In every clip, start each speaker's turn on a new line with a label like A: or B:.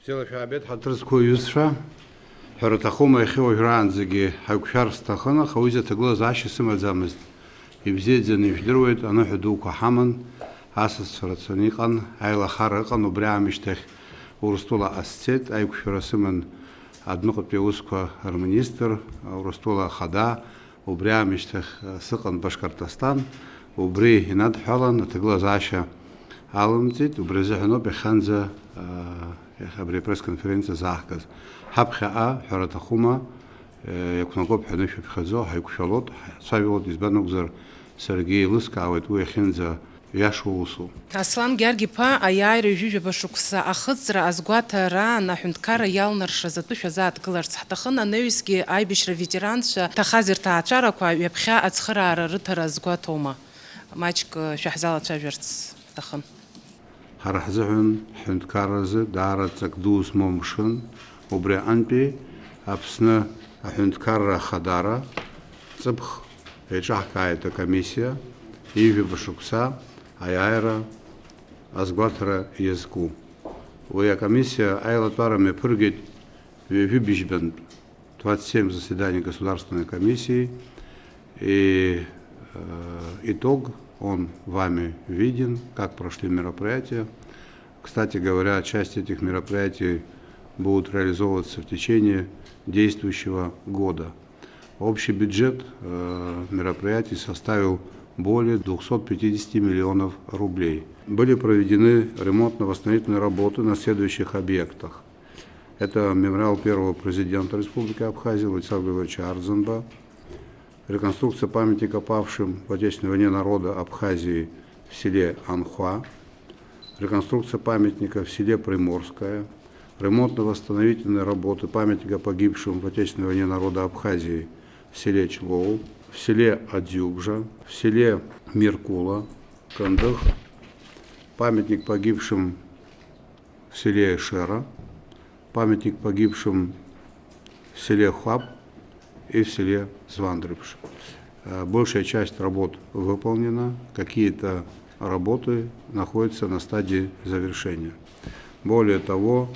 A: Телефиабет хатрску юзша, харатахума и хеогранзиги, хаукшарстахана, хауиза тагло заши сымадзамыз. И взедзен и флирует, оно хедуку хаман, асас фарацоникан, айла харакан, убрямиштех, урстула асцет, айкушарасыман, однокот пеуско арминистр, урстула хада, убрямиштех сыкан Башкортостан, убри и над халан, тагло заши алымтит, убрезахано беханза, خبري بريس كونفرنس زاحكز حبخا حرتخوما يكون قب حنش في خزو هيكشلوت صايبود يزبنوغزر سرجي لسكاوت ويخنزا ياشوسو
B: Аслан Георгипа аяйра жужаба шукса ахыцра азгуатара нахунткара ялнарша затуша заатгыларц ҳҭахын анаҩсгьы аибашьра ветеранцәа ҭахаз ирҭаацәарақәа ҩаԥхьа ацхыраара рыҭара азгәаҭоума маҷк шәаҳзалацәажәарц ҭахын
A: Харахзахун хунткаразы дарацак дус момшын убре анпи апсна хунткара хадара цыпх какая-то комиссия и вибашукса аяйра азгватра язку. Уя комиссия айла парами пыргет вибишбен 27 заседаний Государственной комиссии и итог он вами виден, как прошли мероприятия. Кстати говоря, часть этих мероприятий будут реализовываться в течение действующего года. Общий бюджет мероприятий составил более 250 миллионов рублей. Были проведены ремонтно-восстановительные работы на следующих объектах. Это мемориал первого президента Республики Абхазия Владислава Григорьевича Ардзенба, реконструкция памятника павшим в Отечественной войне народа Абхазии в селе Анхуа, реконструкция памятника в селе Приморское, ремонтно-восстановительные работы памятника погибшим в Отечественной войне народа Абхазии в селе Члоу, в селе Адзюбжа, в селе Миркула, Кандых, памятник погибшим в селе Эшера, памятник погибшим в селе Хуаб и в селе Звандрыбш. Большая часть работ выполнена, какие-то работы находятся на стадии завершения. Более того,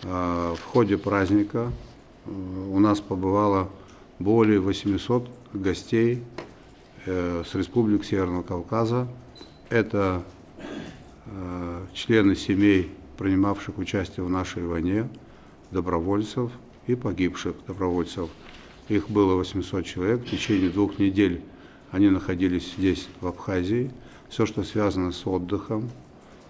A: в ходе праздника у нас побывало более 800 гостей с республик Северного Кавказа. Это члены семей, принимавших участие в нашей войне, добровольцев и погибших добровольцев. Их было 800 человек. В течение 2 недель они находились здесь, в Абхазии. Все, что связано с отдыхом,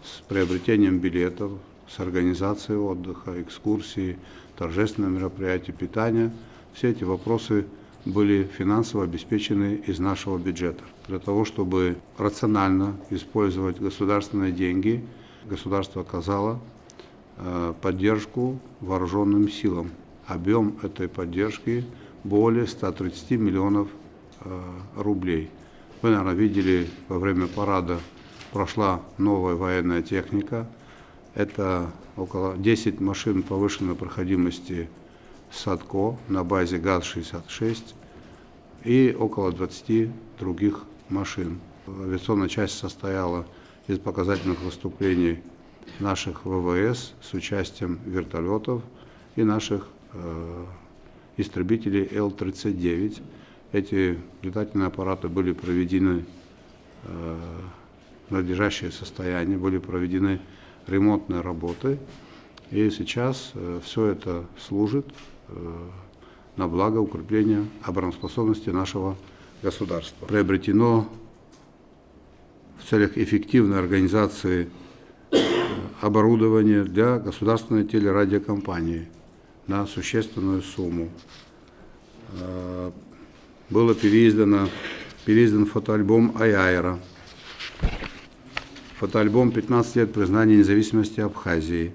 A: с приобретением билетов, с организацией отдыха, экскурсии, торжественных мероприятий, питания, все эти вопросы были финансово обеспечены из нашего бюджета. Для того, чтобы рационально использовать государственные деньги, государство оказало поддержку вооруженным силам. Объем этой поддержки более 130 миллионов рублей. Вы, наверное, видели, во время парада прошла новая военная техника. Это около 10 машин повышенной проходимости САДКО на базе ГАЗ-66 и около 20 других машин. Авиационная часть состояла из показательных выступлений наших ВВС с участием вертолетов и наших истребителей Л-39. Эти летательные аппараты были приведены в надлежащее состояние, были проведены ремонтные работы, и сейчас все это служит на благо укрепления обороноспособности нашего государства. Приобретено в целях эффективной организации оборудования для государственной телерадиокомпании на существенную сумму. Было переиздан фотоальбом Аяйра, фотоальбом «15 лет признания независимости Абхазии».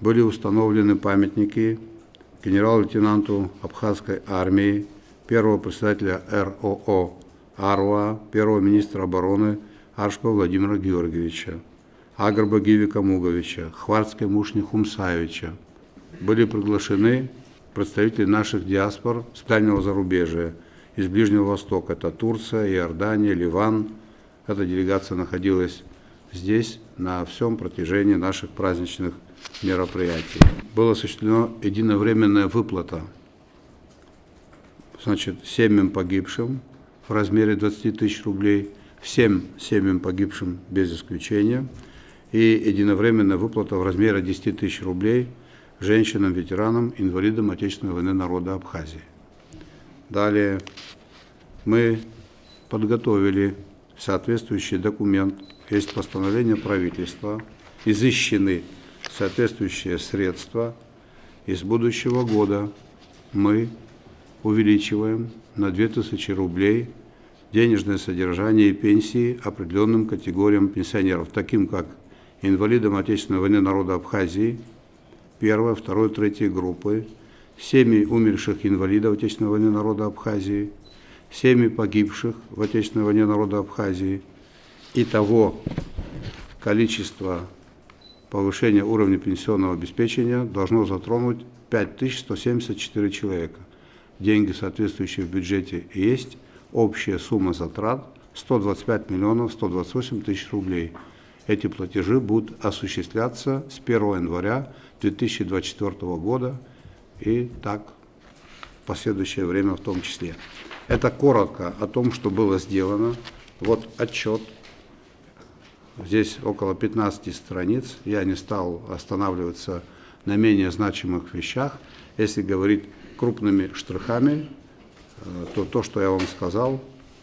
A: Были установлены памятники генерал-лейтенанту Абхазской армии, первого председателя РОО АРУА, первого министра обороны Аршпа Владимира Георгиевича, Агрба Гивика Муговича, Хварцкой Мушни Хумсаевича. Были приглашены представители наших диаспор с дальнего зарубежья, из Ближнего Востока. Это Турция, Иордания, Ливан. Эта делегация находилась здесь на всем протяжении наших праздничных мероприятий. Была осуществлена единовременная выплата, значит, семьям погибшим в размере 20 тысяч рублей, всем семьям погибшим без исключения, и единовременная выплата в размере 10 тысяч рублей женщинам, ветеранам, инвалидам Отечественной войны народа Абхазии. Далее мы подготовили соответствующий документ, есть постановление правительства, изыщены соответствующие средства, и с будущего года мы увеличиваем на 2000 рублей денежное содержание и пенсии определенным категориям пенсионеров, таким как инвалидам Отечественной войны народа Абхазии, 1, 2, 3 группы, семьи умерших инвалидов Отечественной войны народа Абхазии, семьи погибших в Отечественной войне народа Абхазии. И того количества повышения уровня пенсионного обеспечения должно затронуть 5174 человека. Деньги, соответствующие в бюджете, есть. Общая сумма затрат 125 миллионов 128 тысяч рублей. Эти платежи будут осуществляться с 1 января 2024 года и так в последующее время в том числе. Это коротко о том, что было сделано. Вот отчет. Здесь около 15 страниц. Я не стал останавливаться на менее значимых вещах. Если говорить крупными штрихами, то, что я вам сказал,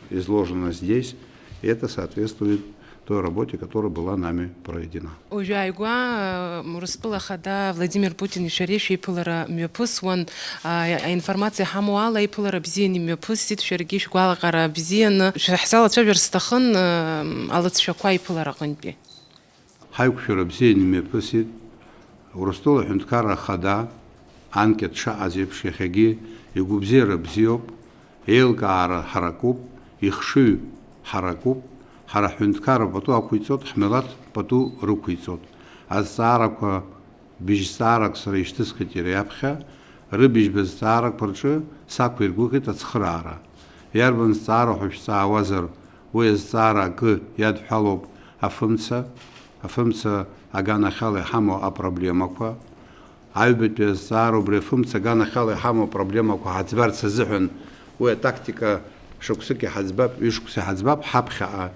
A: изложено здесь, и это соответствует той работе, которая была нами проведена.
B: Ожайгуа Мураспыла хада Владимир Путин ишареш ипылара мёпус вон информация хамуала ипылара бзиен мёпус сит шергиш гуалгара бзиен шахсала чаверстахын алыц шаква ипылара гынби.
A: Хайкшура бзиен мёпус урустула хунткара хада анкет шаазиб шехеги игубзера бзиоп элкара харакуб ихшу харакуб харахунткара бату акуйцот хмелат бату рукуйцот азараква бижсарак срыштыс хатиряпха рыбиш безсарак парчы саквиргукет ацхрара ярбан сара хушса вазар уезсара г ядхалоб афымца агана халы хамо а проблемаква айбет безсару брефымца агана халы хамо проблемаква хацбарца зихун уе тактика шуксыки хацбаб ишкуси хацбаб хапха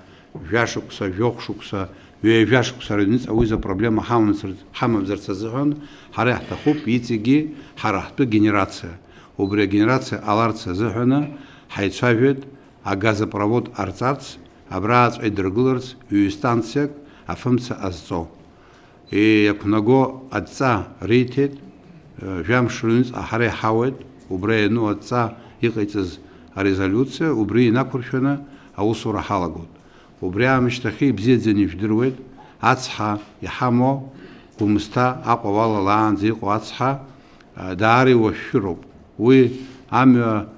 A: жашукса жокшукса жашукса рынц ауиза проблема хамамзарцазыхон харахта хуп итиги харахту генерация убре генерация аларца зыхона хайцавет а газопровод арцарц абрац эдерглерц юстанцек афымца азцо и якунаго отца ритет жамшрынц ахаре хаует убре ну отца иқайцыз резолюция убре инакуршена аусура халагут убрям штахи бзедзени вдрует ацха яхамо кумста аквала ланзи ацха дари вашруб уи амя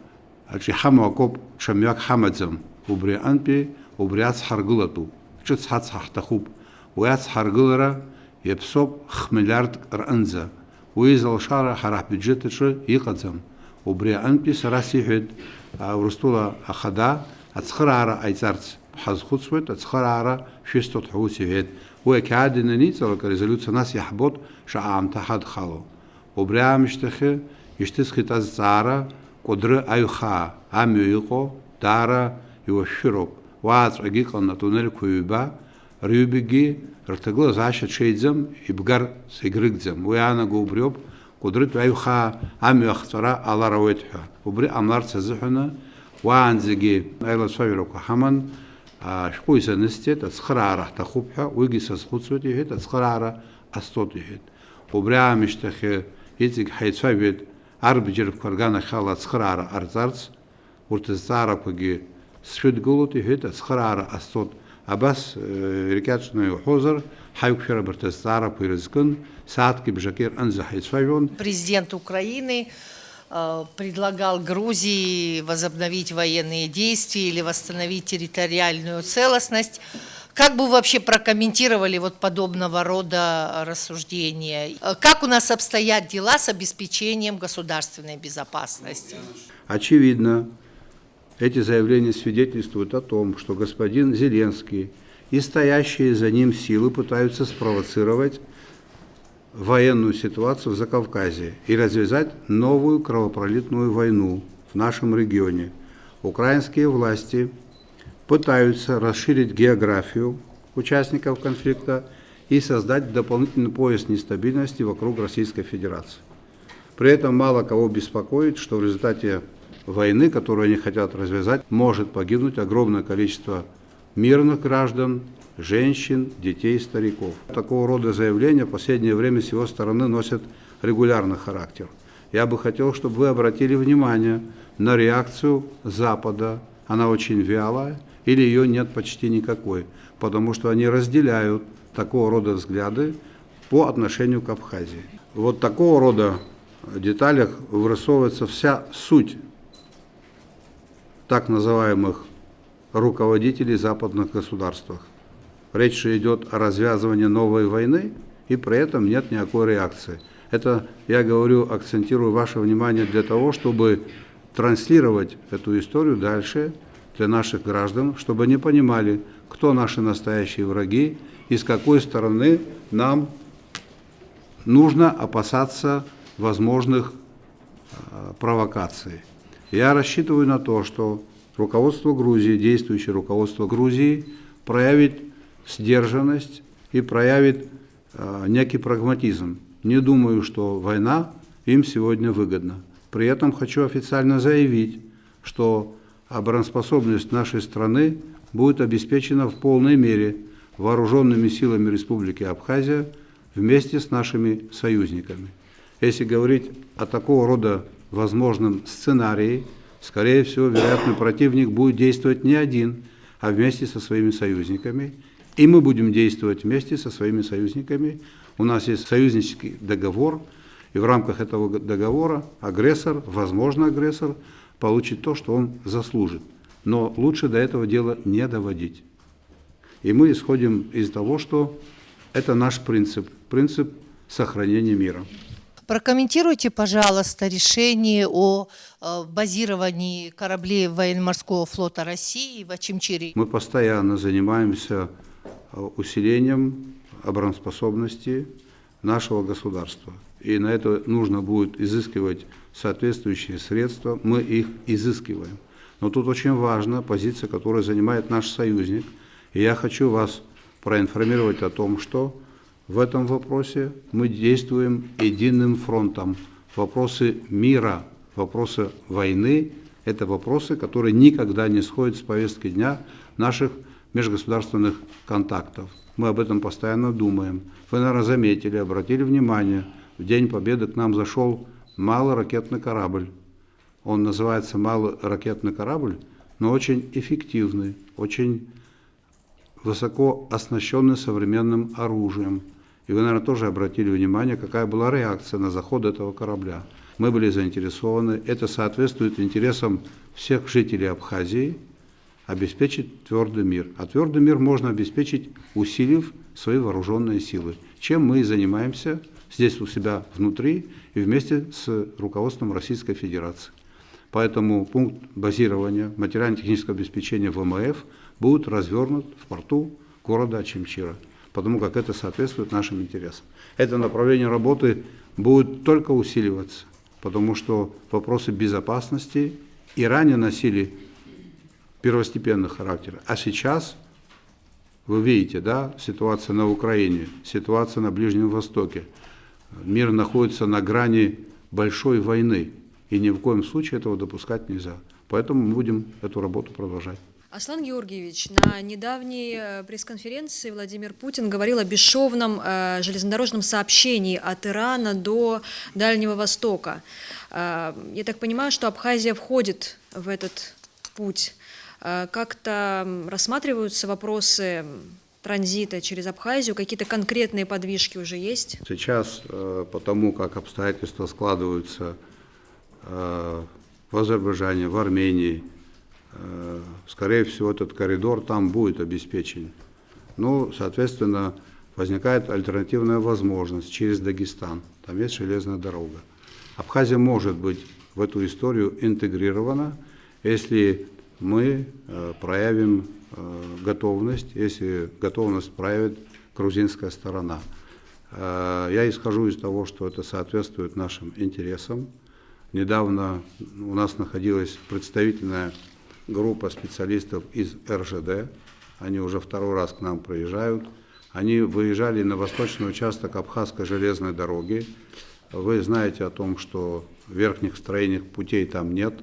A: ачхамо коп чамяк хамадзам убре анпи убре ацхаргулату чуц хацхахтахуб уи ацхаргулара епсоп хмиллиард ранза уи залшара харах бюджетышы иқадзам убре анпи сарасихет урстула ахада ацхрара айцарц حزخوصوت اتخرارا شستوت حوسيهت وكادنا نيتسلك ريزولوشن ناس يحبط شعام تحد خالو وبرامشتخه يشتسخت الزارا قدر ايخا اميقو دارا يوشرب واص اجيقنا تونل كويبا ريبيجي رتغلو زاشت شيزم يبقر سيغريغزم ويانا غوبريوب قدرت ايخا اميخترا على رويتها وبري املار تزحنا وانزجي ايلا صويرو حمن شكويس نستيت اتخرارا تخوبها ويجيس سخوتسوتي هيت اتخرارا استوتي هيت وبرامشتخ يتيك حيتفايت اربجر كرغانا خالا اتخرارا ارزارس ورتزارا كوجي سفيد غولوتي هيت اتخرارا استوت اباس ريكاتشنو حوزر حيوكشرا برتزارا بيرزكن ساعتكي بجاكير انزا حيتفايون.
C: Президент Украины предлагал Грузии возобновить военные действия или восстановить территориальную целостность. Как бы вы вообще прокомментировали вот подобного рода рассуждения? Как у нас обстоят дела с обеспечением государственной безопасности?
A: Очевидно, эти заявления свидетельствуют о том, что господин Зеленский и стоящие за ним силы пытаются спровоцировать военную ситуацию в Закавказье и развязать новую кровопролитную войну в нашем регионе. Украинские власти пытаются расширить географию участников конфликта и создать дополнительный пояс нестабильности вокруг Российской Федерации. При этом мало кого беспокоит, что в результате войны, которую они хотят развязать, может погибнуть огромное количество мирных граждан, женщин, детей, стариков. Такого рода заявления в последнее время с его стороны носят регулярный характер. Я бы хотел, чтобы вы обратили внимание на реакцию Запада. Она очень вялая или ее нет почти никакой, потому что они разделяют такого рода взгляды по отношению к Абхазии. Вот такого рода деталях вырисовывается вся суть так называемых руководителей западных государствах. Речь идет о развязывании новой войны, и при этом нет никакой реакции. Это, я говорю, акцентирую ваше внимание для того, чтобы транслировать эту историю дальше для наших граждан, чтобы они понимали, кто наши настоящие враги и с какой стороны нам нужно опасаться возможных провокаций. Я рассчитываю на то, что руководство Грузии, действующее руководство Грузии, проявит сдержанность и проявит некий прагматизм. Не думаю, что война им сегодня выгодна. При этом хочу официально заявить, что обороноспособность нашей страны будет обеспечена в полной мере вооруженными силами Республики Абхазия вместе с нашими союзниками. Если говорить о такого рода возможном сценарии, скорее всего, вероятно, противник будет действовать не один, а вместе со своими союзниками. И мы будем действовать вместе со своими союзниками. У нас есть союзнический договор, и в рамках этого договора агрессор, возможно, агрессор, получит то, что он заслужит. Но лучше до этого дела не доводить. И мы исходим из того, что это наш принцип сохранения мира.
C: Прокомментируйте, пожалуйста, решение о базировании кораблей военно-морского флота России в Очимчире.
A: Мы постоянно занимаемся усилением обороноспособности нашего государства. И на это нужно будет изыскивать соответствующие средства. Мы их изыскиваем. Но тут очень важна позиция, которую занимает наш союзник. И я хочу вас проинформировать о том, что в этом вопросе мы действуем единым фронтом. Вопросы мира, вопросы войны – это вопросы, которые никогда не сходят с повестки дня наших межгосударственных контактов. Мы об этом постоянно думаем. Вы, наверное, заметили, обратили внимание, в День Победы к нам зашел малый ракетный корабль. Он называется малый ракетный корабль, но очень эффективный, очень высоко оснащенный современным оружием. И вы, наверное, тоже обратили внимание, какая была реакция на заход этого корабля. Мы были заинтересованы, это соответствует интересам всех жителей Абхазии, обеспечить твердый мир. А твердый мир можно обеспечить, усилив свои вооруженные силы, чем мы и занимаемся здесь у себя внутри и вместе с руководством Российской Федерации. Поэтому пункт базирования материально-технического обеспечения ВМФ будет развернут в порту города Очимчира, потому как это соответствует нашим интересам. Это направление работы будет только усиливаться, потому что вопросы безопасности и ранее носили первостепенный характер. А сейчас, вы видите, да, ситуация на Украине, ситуация на Ближнем Востоке. Мир находится на грани большой войны, и ни в коем случае этого допускать нельзя. Поэтому мы будем эту работу продолжать.
D: Аслан Георгиевич, на недавней пресс-конференции Владимир Путин говорил о бесшовном железнодорожном сообщении от Ирана до Дальнего Востока. Я так понимаю, что Абхазия входит в этот путь. Как-то рассматриваются вопросы транзита через Абхазию? Какие-то конкретные подвижки уже есть?
A: Сейчас, потому как обстоятельства складываются в Азербайджане, в Армении, скорее всего, этот коридор там будет обеспечен. Ну, соответственно, возникает альтернативная возможность через Дагестан. Там есть железная дорога. Абхазия может быть в эту историю интегрирована, если мы проявим готовность, если готовность проявит грузинская сторона. Я исхожу из того, что это соответствует нашим интересам. Недавно у нас находилась представительная группа специалистов из РЖД. Они уже второй раз к нам приезжают. Они выезжали на восточный участок Абхазской железной дороги. Вы знаете о том, что верхних строительных путей там нет,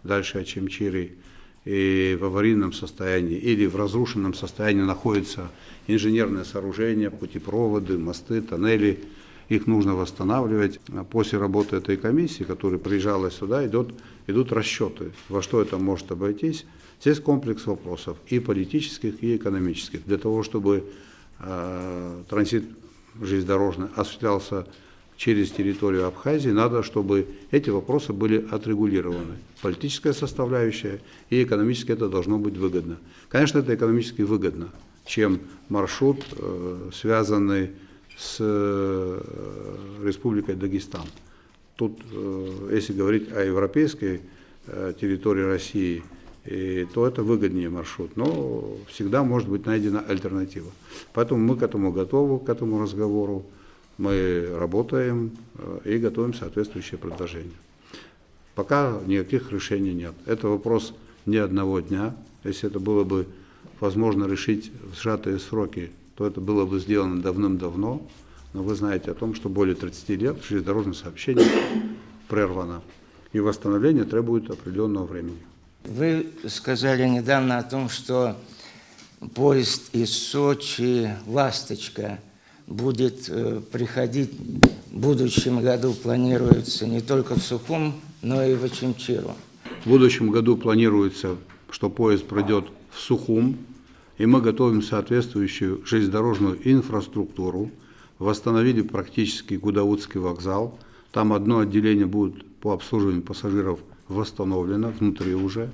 A: дальше Очимчири, и в аварийном состоянии или в разрушенном состоянии находятся инженерные сооружения, путепроводы, мосты, тоннели. Их нужно восстанавливать. После работы этой комиссии, которая приезжала сюда, идут расчеты, во что это может обойтись. Здесь комплекс вопросов и политических, и экономических. Для того, чтобы транзит железнодорожный осуществлялся через территорию Абхазии, надо, чтобы эти вопросы были отрегулированы. Политическая составляющая и экономически это должно быть выгодно. Конечно, это экономически выгодно, чем маршрут, связанный с Республикой Дагестан. Тут, если говорить о европейской территории России, то это выгоднее маршрут, но всегда может быть найдена альтернатива. Поэтому мы к этому готовы, к этому разговору. Мы работаем и готовим соответствующие предложения. Пока никаких решений нет. Это вопрос не одного дня. Если это было бы возможно решить в сжатые сроки, то это было бы сделано давным-давно. Но вы знаете о том, что более 30 лет железнодорожное сообщение прервано. И восстановление требует определенного времени.
E: Вы сказали недавно о том, что поезд из Сочи «Ласточка» будет приходить в будущем году, планируется не только в Сухум, но и в Очимчиру.
A: В будущем году планируется, что поезд пройдет в Сухум, и мы готовим соответствующую железнодорожную инфраструктуру, восстановили практически Гудаутский вокзал, там одно отделение будет по обслуживанию пассажиров восстановлено, внутри уже,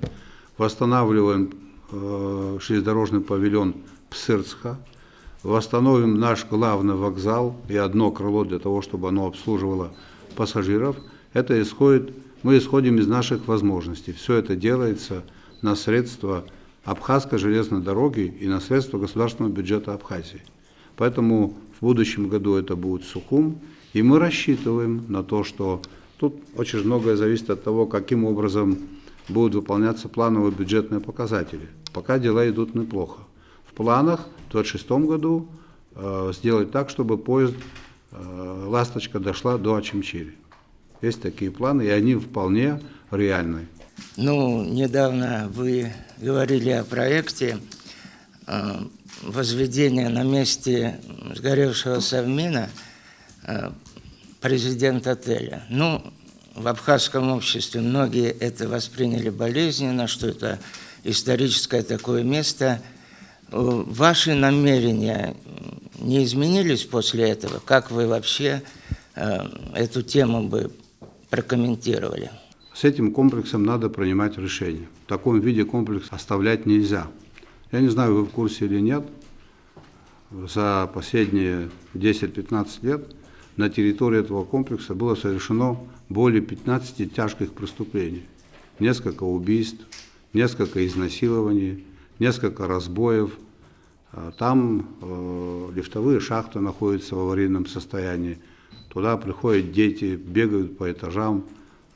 A: восстанавливаем железнодорожный павильон Псырцха, восстановим наш главный вокзал и одно крыло для того, чтобы оно обслуживало пассажиров. Мы исходим из наших возможностей. Все это делается на средства Абхазской железной дороги и на средства государственного бюджета Абхазии. Поэтому в будущем году это будет Сухум, и мы рассчитываем на то, что тут очень многое зависит от того, каким образом будут выполняться плановые бюджетные показатели. Пока дела идут неплохо. В планах в 2026 году сделать так, чтобы поезд «Ласточка» дошла до Очимчири. Есть такие планы, и они вполне реальны.
E: Недавно вы говорили о проекте возведения на месте сгоревшего Совмина президент-отеля. В абхазском обществе многие это восприняли болезненно, что это историческое такое место. Ваши намерения не изменились после этого? Как вы вообще эту тему бы прокомментировали?
A: С этим комплексом надо принимать решение. В таком виде комплекс оставлять нельзя. Я не знаю, вы в курсе или нет, за последние 10-15 лет на территории этого комплекса было совершено более 15 тяжких преступлений. Несколько убийств, несколько изнасилований, несколько разбоев. Там лифтовые шахты находятся в аварийном состоянии. Туда приходят дети, бегают по этажам.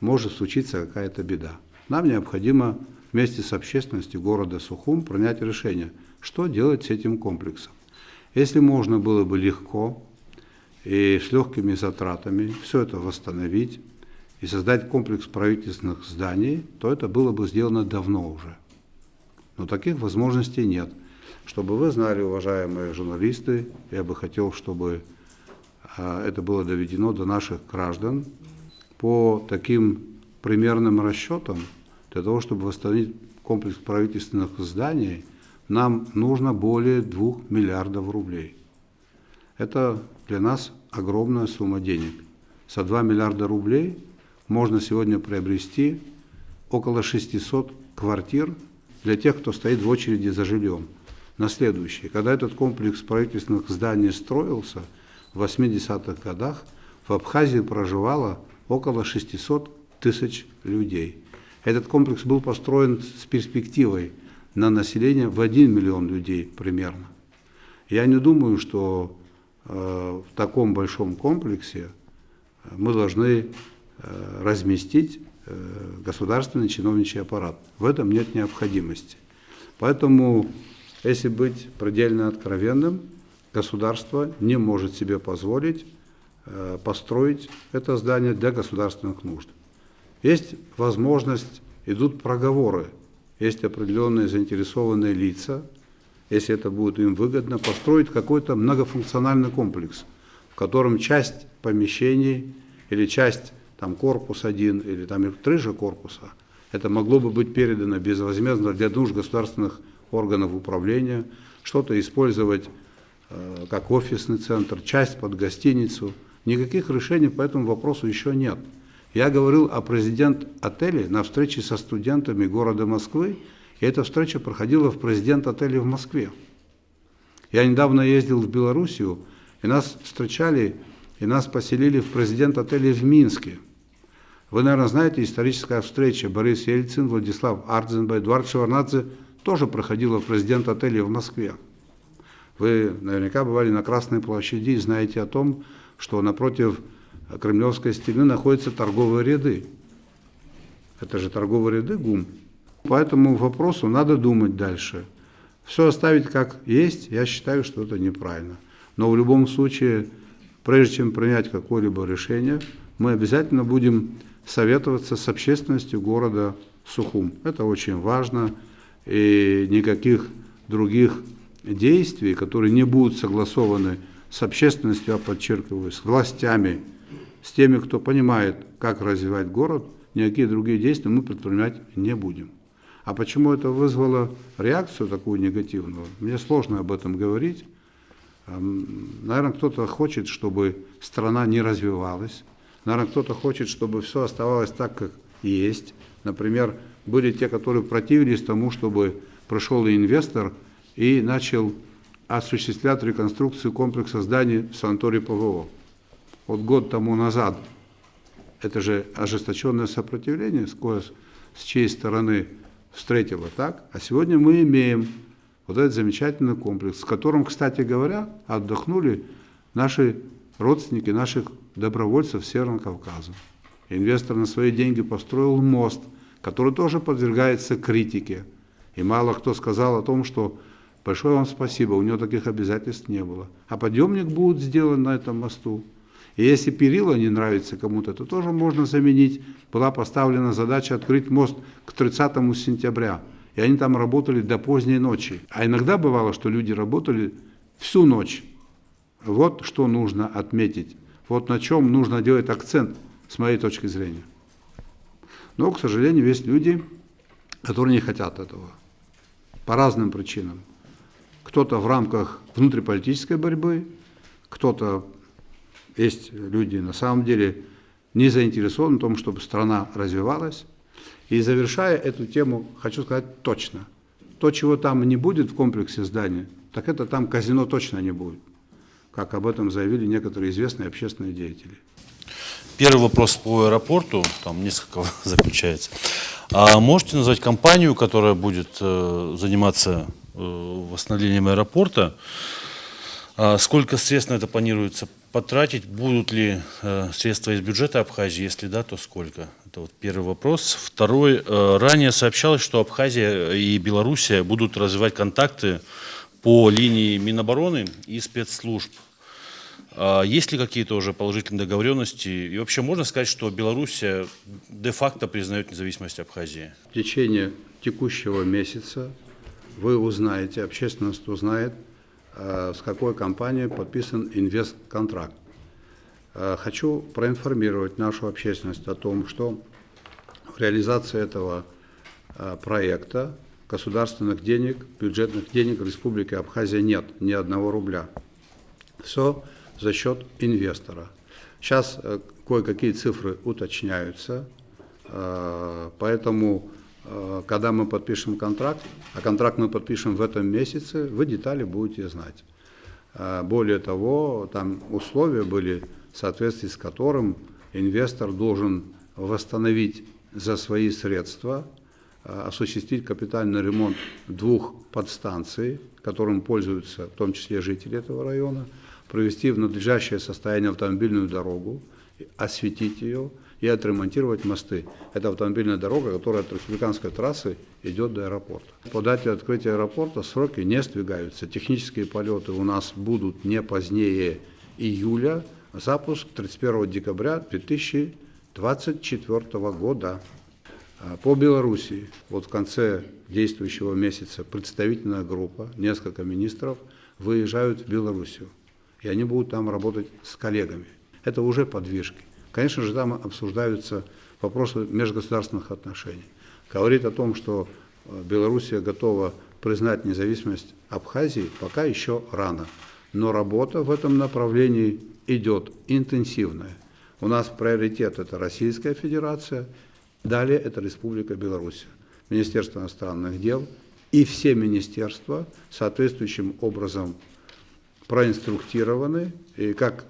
A: Может случиться какая-то беда. Нам необходимо вместе с общественностью города Сухум принять решение, что делать с этим комплексом. Если можно было бы легко и с легкими затратами все это восстановить и создать комплекс правительственных зданий, то это было бы сделано давно уже. Но таких возможностей нет. Чтобы вы знали, уважаемые журналисты, я бы хотел, чтобы это было доведено до наших граждан по таким примерным расчетам. Для того, чтобы восстановить комплекс правительственных зданий, нам нужно более 2 миллиардов рублей. Это для нас огромная сумма денег. За 2 миллиарда рублей можно сегодня приобрести около 600 квартир для тех, кто стоит в очереди за жильем. На следующий. Когда этот комплекс правительственных зданий строился в 80-х годах, в Абхазии проживало около 600 тысяч людей. Этот комплекс был построен с перспективой на население в 1 миллион людей примерно. Я не думаю, что в таком большом комплексе мы должны разместить государственный чиновничий аппарат. В этом нет необходимости. Поэтому, если быть предельно откровенным, государство не может себе позволить построить это здание для государственных нужд. Есть возможность, идут проговоры, есть определенные заинтересованные лица, если это будет им выгодно, построить какой-то многофункциональный комплекс, в котором часть помещений или часть там корпус один или там крыша корпуса, это могло бы быть передано безвозмездно для нужд государственных органов управления, что-то использовать как офисный центр, часть под гостиницу. Никаких решений по этому вопросу еще нет. Я говорил о президент-отеле на встрече со студентами города Москвы, и эта встреча проходила в президент-отеле в Москве. Я недавно ездил в Белоруссию, и нас встречали, и нас поселили в президент-отеле в Минске. Вы, наверное, знаете, историческая встреча Борис Ельцин, Владислав Ардзенбай, Эдуард Шеварднадзе тоже проходила в президент-отеле в Москве. Вы наверняка бывали на Красной площади и знаете о том, что напротив Кремлевской стены находятся торговые ряды. Это же торговые ряды ГУМ. По этому вопросу надо думать дальше. Все оставить как есть, я считаю, что это неправильно. Но в любом случае, прежде чем принять какое-либо решение, мы обязательно будем советоваться с общественностью города Сухум. Это очень важно. И никаких других действий, которые не будут согласованы с общественностью, я подчеркиваю, с властями, с теми, кто понимает, как развивать город, никакие другие действия мы предпринимать не будем. А почему это вызвало реакцию такую негативную, мне сложно об этом говорить. Наверное, кто-то хочет, чтобы страна не развивалась. Наверное, кто-то хочет, чтобы все оставалось так, как есть. Например, были те, которые противились тому, чтобы пришел инвестор и начал осуществлять реконструкцию комплекса зданий в санатории ПВО. Вот год тому назад это же ожесточенное сопротивление, с чьей стороны встретило так, а сегодня мы имеем вот этот замечательный комплекс, с которым, кстати говоря, отдохнули наши родственники, наших добровольцев Северного Кавказа. Инвестор на свои деньги построил мост, который тоже подвергается критике. И мало кто сказал о том, что большое вам спасибо, у него таких обязательств не было. А подъемник будет сделан на этом мосту. И если перила не нравится кому-то, то тоже можно заменить. Была поставлена задача открыть мост к 30 сентября. И они там работали до поздней ночи. А иногда бывало, что люди работали всю ночь. Вот что нужно отметить. Вот на чем нужно делать акцент, с моей точки зрения. Но, к сожалению, есть люди, которые не хотят этого. По разным причинам. Кто-то в рамках внутриполитической борьбы, кто-то, есть люди на самом деле не заинтересованы в том, чтобы страна развивалась. И завершая эту тему, хочу сказать точно. То, чего там не будет в комплексе зданий, так это там казино точно не будет. Как об этом заявили некоторые известные общественные деятели.
F: Первый вопрос по аэропорту, там несколько заключается. А можете назвать компанию, которая будет заниматься восстановлением аэропорта? Сколько средств на это планируется потратить? Будут ли средства из бюджета Абхазии? Если да, то сколько? Это вот первый вопрос. Второй. Ранее сообщалось, что Абхазия и Белоруссия будут развивать контакты по линии Минобороны и спецслужб. Есть ли какие-то уже положительные договоренности? И вообще можно сказать, что Белоруссия де-факто признает независимость Абхазии?
A: В течение текущего месяца вы узнаете, общественность узнает, с какой компанией подписан инвестконтракт. Хочу проинформировать нашу общественность о том, что в реализации этого проекта государственных денег, бюджетных денег Республики Абхазия нет, ни одного рубля. Все за счет инвестора. Сейчас кое-какие цифры уточняются, поэтому, когда мы подпишем контракт, а контракт мы подпишем в этом месяце, вы детали будете знать. Более того, там условия были, в соответствии с которым инвестор должен восстановить за свои средства, осуществить капитальный ремонт 2 подстанций, которым пользуются в том числе жители этого района, привести в надлежащее состояние автомобильную дорогу, осветить ее и отремонтировать мосты. Это автомобильная дорога, которая от республиканской трассы идет до аэропорта. По дате открытия аэропорта сроки не сдвигаются. Технические полеты у нас будут не позднее июля, запуск 31 декабря 2024 года. По Белоруссии, вот в конце действующего месяца представительная группа, несколько министров выезжают в Белоруссию, и они будут там работать с коллегами. Это уже подвижки. Конечно же, там обсуждаются вопросы межгосударственных отношений. Говорит о том, что Белоруссия готова признать независимость Абхазии, пока еще рано. Но работа в этом направлении идет интенсивная. У нас приоритет – это Российская Федерация, далее это Республика Беларусь, Министерство иностранных дел и все министерства соответствующим образом проинструктированы, и как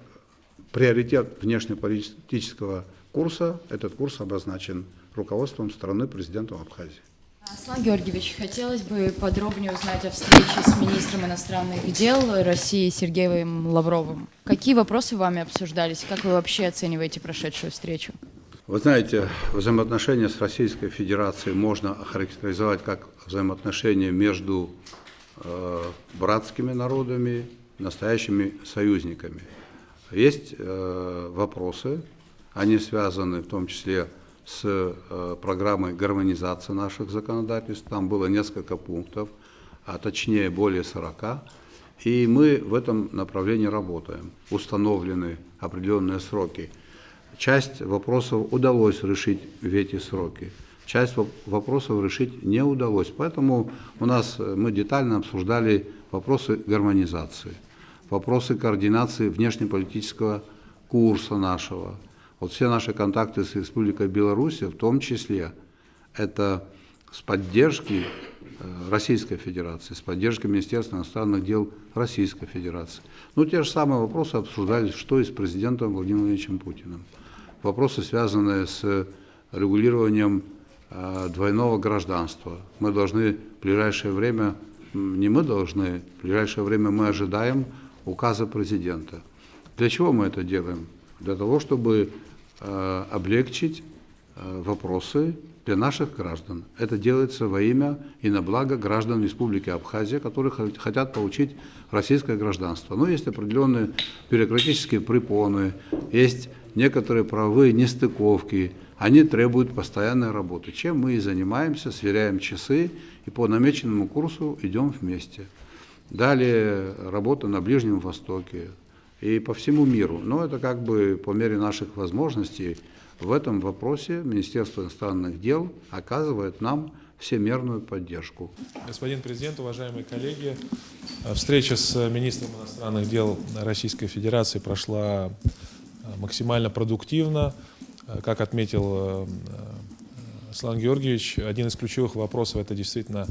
A: приоритет внешнеполитического курса, этот курс обозначен руководством страны, президентом Абхазии.
G: Аслан Георгиевич, хотелось бы подробнее узнать о встрече с министром иностранных дел России Сергеем Лавровым. Какие вопросы вами обсуждались? Как вы вообще оцениваете прошедшую встречу?
A: Вы знаете, взаимоотношения с Российской Федерацией можно охарактеризовать как взаимоотношения между братскими народами, настоящими союзниками. Есть вопросы, они связаны в том числе с программой гармонизации наших законодательств. Там было несколько пунктов, а точнее более 40. И мы в этом направлении работаем. Установлены определенные сроки. Часть вопросов удалось решить в эти сроки. Часть вопросов решить не удалось. Поэтому мы детально обсуждали вопросы гармонизации, вопросы координации внешнеполитического курса нашего. Вот все наши контакты с Республикой Беларусь, в том числе, это с поддержки Российской Федерации, с поддержкой Министерства иностранных дел Российской Федерации. Те же самые вопросы обсуждались, что и с президентом Владимиром Владимировичем Путиным. Вопросы, связанные с регулированием двойного гражданства. Мы должны в ближайшее время, в ближайшее время мы ожидаем указа президента. Для чего мы это делаем? Для того, чтобы облегчить вопросы для наших граждан. Это делается во имя и на благо граждан Республики Абхазия, которые хотят получить российское гражданство. Но есть определенные бюрократические препоны, есть некоторые правовые нестыковки, они требуют постоянной работы. Чем мы и занимаемся, сверяем часы и по намеченному курсу идем вместе. Далее работа на Ближнем Востоке и по всему миру. Но это как бы по мере наших возможностей. В этом вопросе Министерство иностранных дел оказывает нам всемерную поддержку.
H: Господин президент, уважаемые коллеги, встреча с министром иностранных дел Российской Федерации прошла максимально продуктивно. Как отметил Аслан Георгиевич, один из ключевых вопросов – это действительно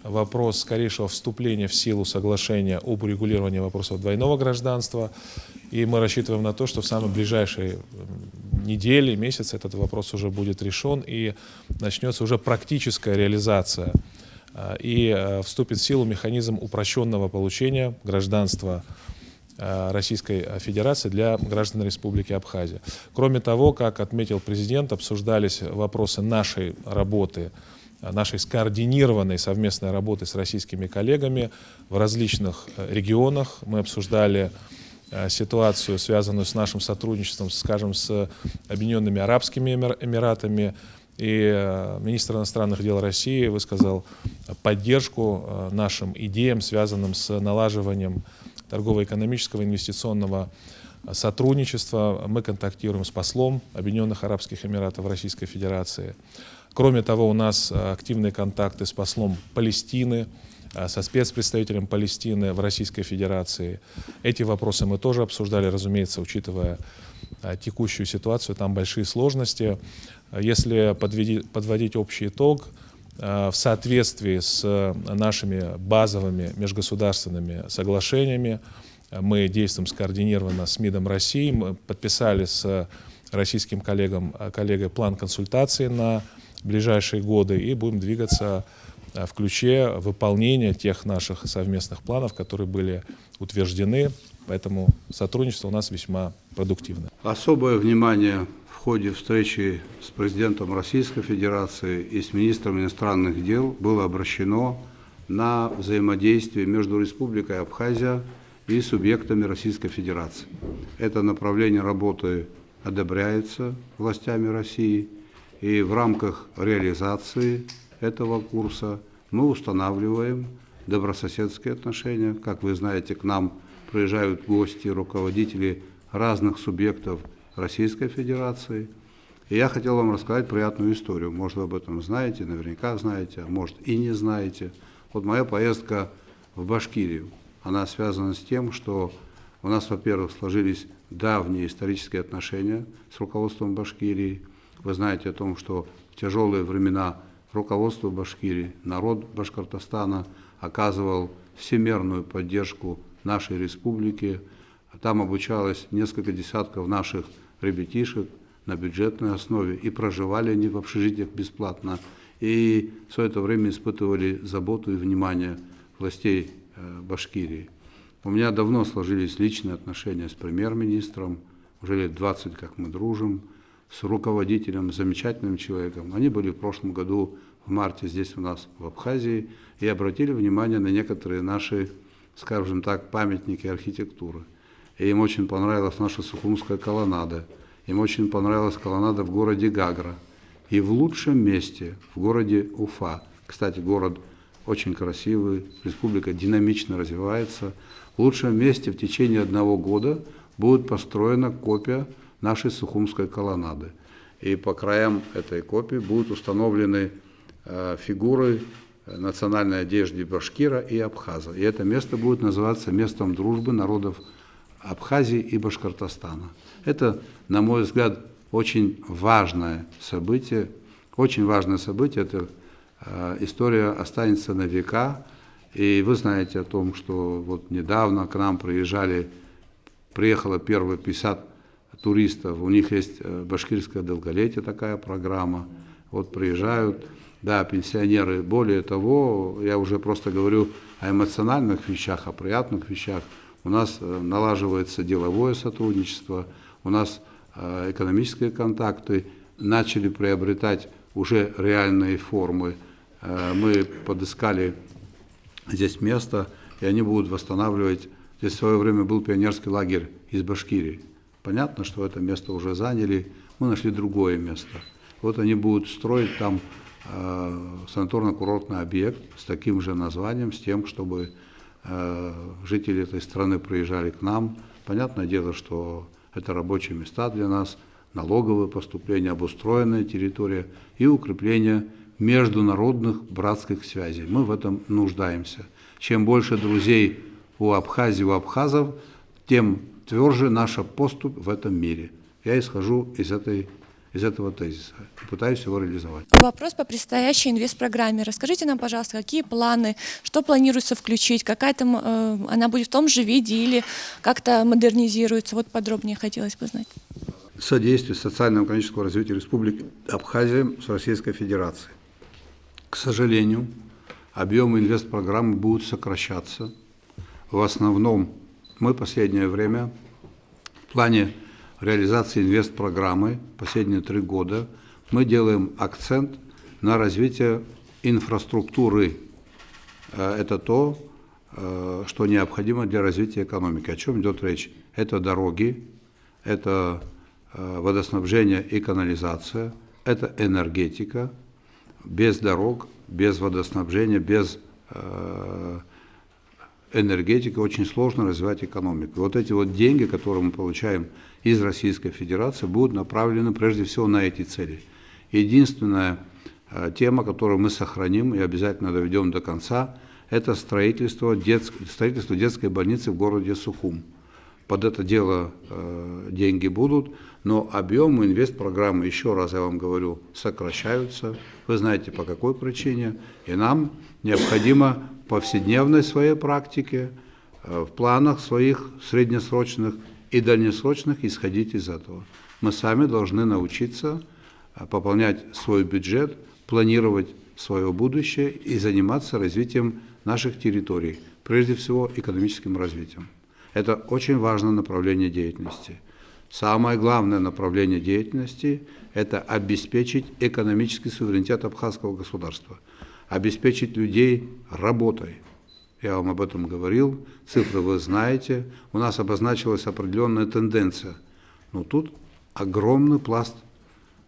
H: вопрос скорейшего вступления в силу соглашения об урегулировании вопросов двойного гражданства. И мы рассчитываем на то, что в самые ближайшие недели, месяцы этот вопрос уже будет решен и начнется уже практическая реализация. И вступит в силу механизм упрощенного получения гражданства Российской Федерации для граждан Республики Абхазия. Кроме того, как отметил президент, обсуждались вопросы нашей работы, нашей скоординированной совместной работы с российскими коллегами в различных регионах. Мы обсуждали ситуацию, связанную с нашим сотрудничеством, скажем, с Объединенными Арабскими Эмиратами. И министр иностранных дел России высказал поддержку нашим идеям, связанным с налаживанием торгово-экономического инвестиционного сотрудничества. Мы контактируем с послом Объединенных Арабских Эмиратов Российской Федерации. Кроме того, у нас активные контакты с послом Палестины, со спецпредставителем Палестины в Российской Федерации. Эти вопросы мы тоже обсуждали, разумеется, учитывая текущую ситуацию, там большие сложности. Если подводить общий итог, в соответствии с нашими базовыми межгосударственными соглашениями, мы действуем скоординированно с МИДом России, мы подписали с российским коллегой план консультаций на ближайшие годы и будем двигаться в ключе выполнения тех наших совместных планов, которые были утверждены Поэтому сотрудничество у нас весьма продуктивное.
A: Особое внимание в ходе встречи с президентом Российской Федерации и с министром иностранных дел было обращено на взаимодействие между Республикой Абхазия и субъектами Российской Федерации. Это направление работы одобряется властями России, и в рамках реализации этого курса мы устанавливаем добрососедские отношения. Как вы знаете, к нам приезжают гости, руководители разных субъектов Российской Федерации. И я хотел вам рассказать приятную историю. Может, вы об этом знаете, наверняка знаете, а может и не знаете. Вот моя поездка в Башкирию, она связана с тем, что у нас, во-первых, сложились давние исторические отношения с руководством Башкирии. Вы знаете о том, что в тяжелые времена руководство Башкирии, народ Башкортостана оказывал всемирную поддержку нашей республике. Там обучалось несколько десятков наших ребятишек на бюджетной основе, и проживали они в общежитиях бесплатно, и все это время испытывали заботу и внимание властей Башкирии. У меня давно сложились личные отношения с премьер-министром, уже лет 20, как мы дружим, с руководителем, замечательным человеком. Они были в прошлом году в марте здесь у нас в Абхазии и обратили внимание на некоторые наши, скажем так, памятники архитектуры. И им очень понравилась наша Сухумская колоннада, им очень понравилась колоннада в городе Гагра. И в лучшем месте, в городе Уфа, кстати, город очень красивый, республика динамично развивается, в лучшем месте в течение 1 года будет построена копия нашей Сухумской колоннады. И по краям этой копии будут установлены фигуры национальной одежды башкира и абхаза. И это место будет называться местом дружбы народов Абхазии и Башкортостана. Это, на мой взгляд, очень важное событие. Очень важное событие. Эта история останется на века. И вы знаете о том, что вот недавно к нам приехало первые 50 туристов. У них есть башкирское долголетие, такая программа. Вот приезжают, да, пенсионеры. Более того, я уже просто говорю о эмоциональных вещах, о приятных вещах. У нас налаживается деловое сотрудничество, у нас экономические контакты начали приобретать уже реальные формы. Мы подыскали здесь место, и они будут восстанавливать. Здесь в свое время был пионерский лагерь из Башкирии. Понятно, что это место уже заняли, мы нашли другое место. Вот они будут строить там санаторно-курортный объект с таким же названием, с тем, чтобы жители этой страны приезжали к нам. Понятное дело, что это рабочие места для нас, налоговые поступления, обустроенная территория и укрепление международных братских связей. Мы в этом нуждаемся. Чем больше друзей у Абхазии, у абхазов, тем тверже наша поступь в этом мире. Я исхожу из этого тезиса и пытаюсь его реализовать.
I: Вопрос по предстоящей инвестпрограмме. Расскажите нам, пожалуйста, какие планы, что планируется включить, какая там она будет в том же виде или как-то модернизируется? Вот подробнее хотелось бы знать.
A: Содействие социально-экономического развития Республики Абхазия с Российской Федерацией. К сожалению, объемы инвестпрограммы будут сокращаться. В основном мы в последнее время в плане реализации инвестпрограммы последние 3 года мы делаем акцент на развитие инфраструктуры. Это то, что необходимо для развития экономики. О чем идет речь? Это дороги, это водоснабжение и канализация, это энергетика. Без дорог, без водоснабжения, без энергетики очень сложно развивать экономику. Вот эти вот деньги, которые мы получаем из Российской Федерации, будут направлены прежде всего на эти цели. Единственная тема, которую мы сохраним и обязательно доведем до конца, это строительство детской больницы в городе Сухум. Под это дело деньги будут, но объемы инвестпрограммы, еще раз я вам говорю, сокращаются. Вы знаете, по какой причине. И нам необходимо в повседневной своей практике, в планах своих среднесрочных и дальнесрочных исходить из этого. Мы сами должны научиться пополнять свой бюджет, планировать свое будущее и заниматься развитием наших территорий, прежде всего экономическим развитием. Это очень важное направление деятельности. Самое главное направление деятельности – это обеспечить экономический суверенитет абхазского государства, обеспечить людей работой. Я вам об этом говорил, цифры вы знаете, у нас обозначилась определенная тенденция. Но тут огромный пласт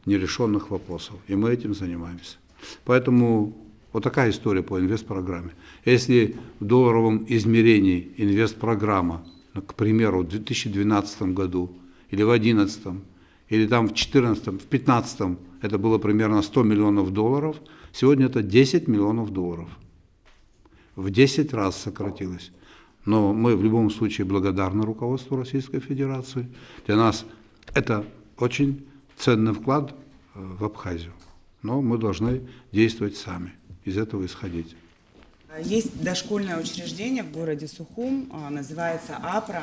A: нерешенных вопросов, и мы этим занимаемся. Поэтому вот такая история по инвестпрограмме. Если в долларовом измерении инвестпрограмма, к примеру, в 2012 году или в 2011, или там в 2014, в 2015 это было примерно 100 миллионов долларов, сегодня это 10 миллионов долларов. В 10 раз сократилось. Но мы в любом случае благодарны руководству Российской Федерации. Для нас это очень ценный вклад в Абхазию. Но мы должны действовать сами, из этого исходить.
J: Есть дошкольное учреждение в городе Сухум, называется АПРА.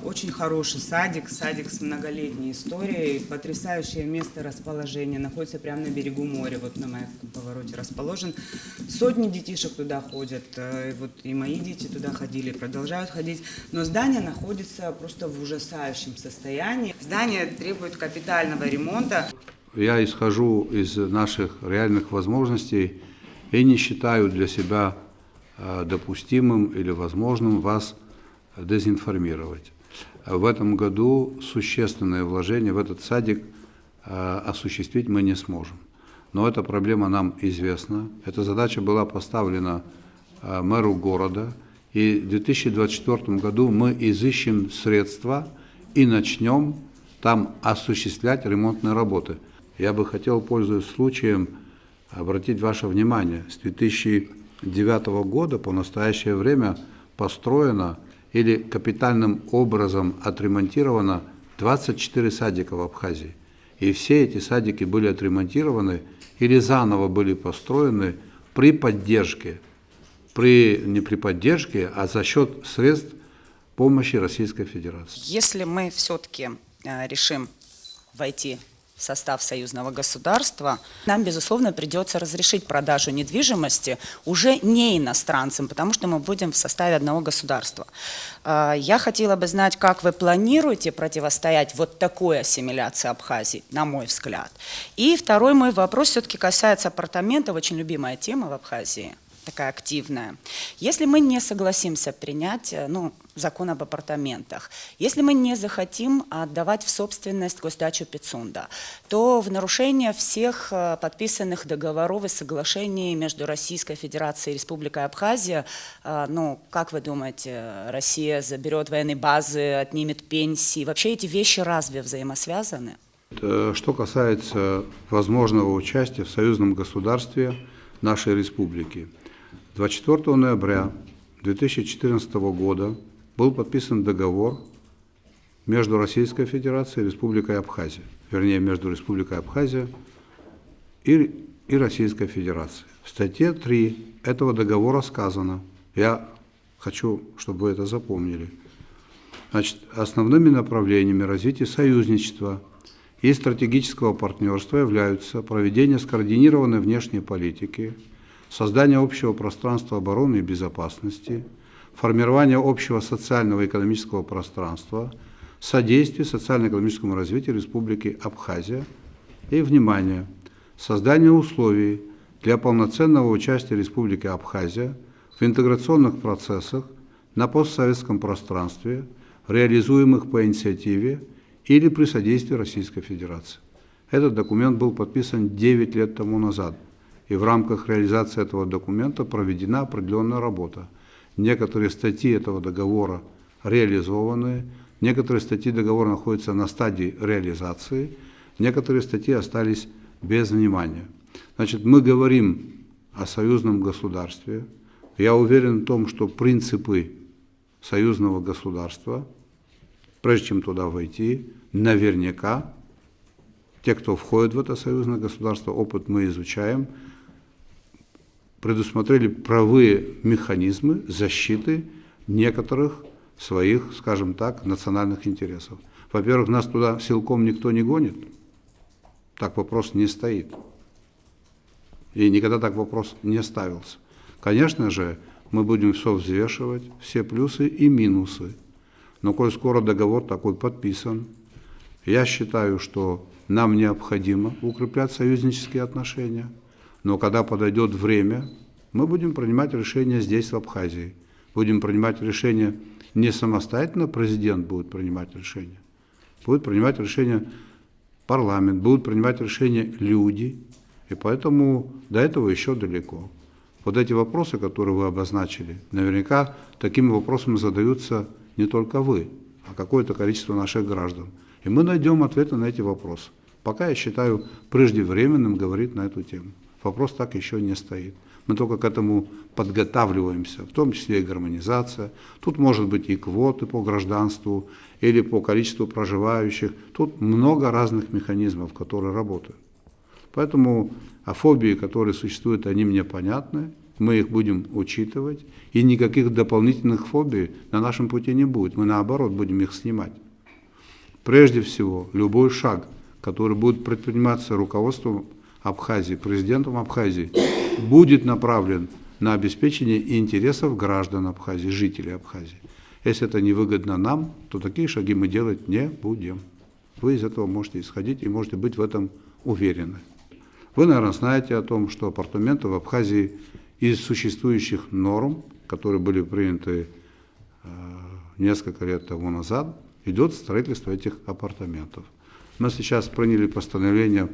J: Очень хороший садик с многолетней историей, потрясающее место расположения, находится прямо на берегу моря, вот на Маевском повороте расположен. Сотни детишек туда ходят, вот и мои дети туда ходили, продолжают ходить, но здание находится просто в ужасающем состоянии. Здание требует капитального ремонта.
A: Я исхожу из наших реальных возможностей и не считаю для себя допустимым или возможным вас дезинформировать. В этом году существенное вложение в этот садик осуществить мы не сможем. Но эта проблема нам известна. Эта задача была поставлена мэру города. И в 2024 году мы изыщем средства и начнем там осуществлять ремонтные работы. Я бы хотел, пользуясь случаем, обратить ваше внимание, с 2009 года по настоящее время построено или капитальным образом отремонтировано 24 садика в Абхазии. И все эти садики были отремонтированы или заново были построены при поддержке, не при поддержке, а за счет средств помощи Российской Федерации.
K: Если мы все-таки решим войти в состав союзного государства, нам, безусловно, придется разрешить продажу недвижимости уже не иностранцам, потому что мы будем в составе одного государства. Я хотела бы знать, как вы планируете противостоять вот такой ассимиляции Абхазии, на мой взгляд. И второй мой вопрос все-таки касается апартаментов, очень любимая тема в Абхазии, такая активная. Если мы не согласимся принять закон об апартаментах, если мы не захотим отдавать в собственность госдачу Пицунда, то в нарушение всех подписанных договоров и соглашений между Российской Федерацией и Республикой Абхазия, как вы думаете, Россия заберет военные базы, отнимет пенсии? Вообще эти вещи разве взаимосвязаны?
A: Что касается возможного участия в союзном государстве нашей республики, 24 ноября 2014 года был подписан договор между Российской Федерацией и Республикой Абхазия, вернее, между Республикой Абхазия и Российской Федерацией. В статье 3 этого договора сказано, я хочу, чтобы вы это запомнили, значит, основными направлениями развития союзничества и стратегического партнерства являются проведение скоординированной внешней политики, создание общего пространства обороны и безопасности, формирование общего социального и экономического пространства, содействие социально-экономическому развитию Республики Абхазия и, внимание, создание условий для полноценного участия Республики Абхазия в интеграционных процессах на постсоветском пространстве, реализуемых по инициативе или при содействии Российской Федерации. Этот документ был подписан 9 лет тому назад. И в рамках реализации этого документа проведена определенная работа. Некоторые статьи этого договора реализованы, некоторые статьи договора находятся на стадии реализации, некоторые статьи остались без внимания. Значит, мы говорим о союзном государстве. Я уверен в том, что принципы союзного государства, прежде чем туда войти, наверняка, те, кто входит в это союзное государство, опыт мы изучаем, предусмотрели правовые механизмы защиты некоторых своих, скажем так, национальных интересов. Во-первых, нас туда силком никто не гонит, так вопрос не стоит. И никогда так вопрос не ставился. Конечно же, мы будем все взвешивать, все плюсы и минусы. Но коль скоро договор такой подписан, я считаю, что нам необходимо укреплять союзнические отношения. Но когда подойдет время, мы будем принимать решения здесь, в Абхазии. Будем принимать решения не самостоятельно, президент будет принимать решения. Будет принимать решения парламент, будут принимать решения люди. И поэтому до этого еще далеко. Вот эти вопросы, которые вы обозначили, наверняка такими вопросами задаются не только вы, а какое-то количество наших граждан. И мы найдем ответы на эти вопросы. Пока я считаю преждевременным говорить на эту тему. Вопрос так еще не стоит. Мы только к этому подготавливаемся, в том числе и гармонизация. Тут может быть и квоты по гражданству, или по количеству проживающих. Тут много разных механизмов, которые работают. Поэтому фобии, которые существуют, они мне понятны. Мы их будем учитывать. И никаких дополнительных фобий на нашем пути не будет. Мы, наоборот, будем их снимать. Прежде всего, любой шаг, который будет предприниматься руководством Абхазии, президентом Абхазии, будет направлен на обеспечение интересов граждан Абхазии, жителей Абхазии. Если это невыгодно нам, то такие шаги мы делать не будем. Вы из этого можете исходить и можете быть в этом уверены. Вы, наверное, знаете о том, что апартаменты в Абхазии из существующих норм, которые были приняты несколько лет тому назад, идет строительство этих апартаментов. Мы сейчас приняли постановление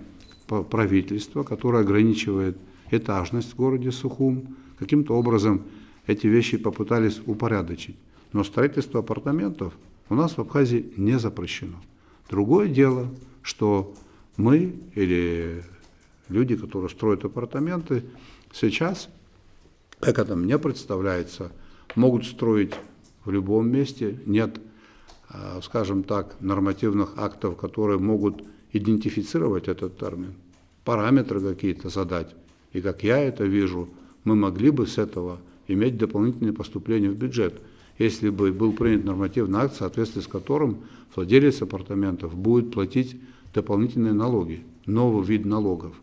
A: правительства, которое ограничивает этажность в городе Сухум. Каким-то образом эти вещи попытались упорядочить. Но строительство апартаментов у нас в Абхазии не запрещено. Другое дело, что мы или люди, которые строят апартаменты, сейчас, как это мне представляется, могут строить в любом месте. Нет, скажем так, нормативных актов, которые могут идентифицировать этот термин, параметры какие-то задать. И как я это вижу, мы могли бы с этого иметь дополнительные поступления в бюджет, если бы был принят нормативный акт, в соответствии с которым владелец апартаментов будет платить дополнительные налоги, новый вид налогов.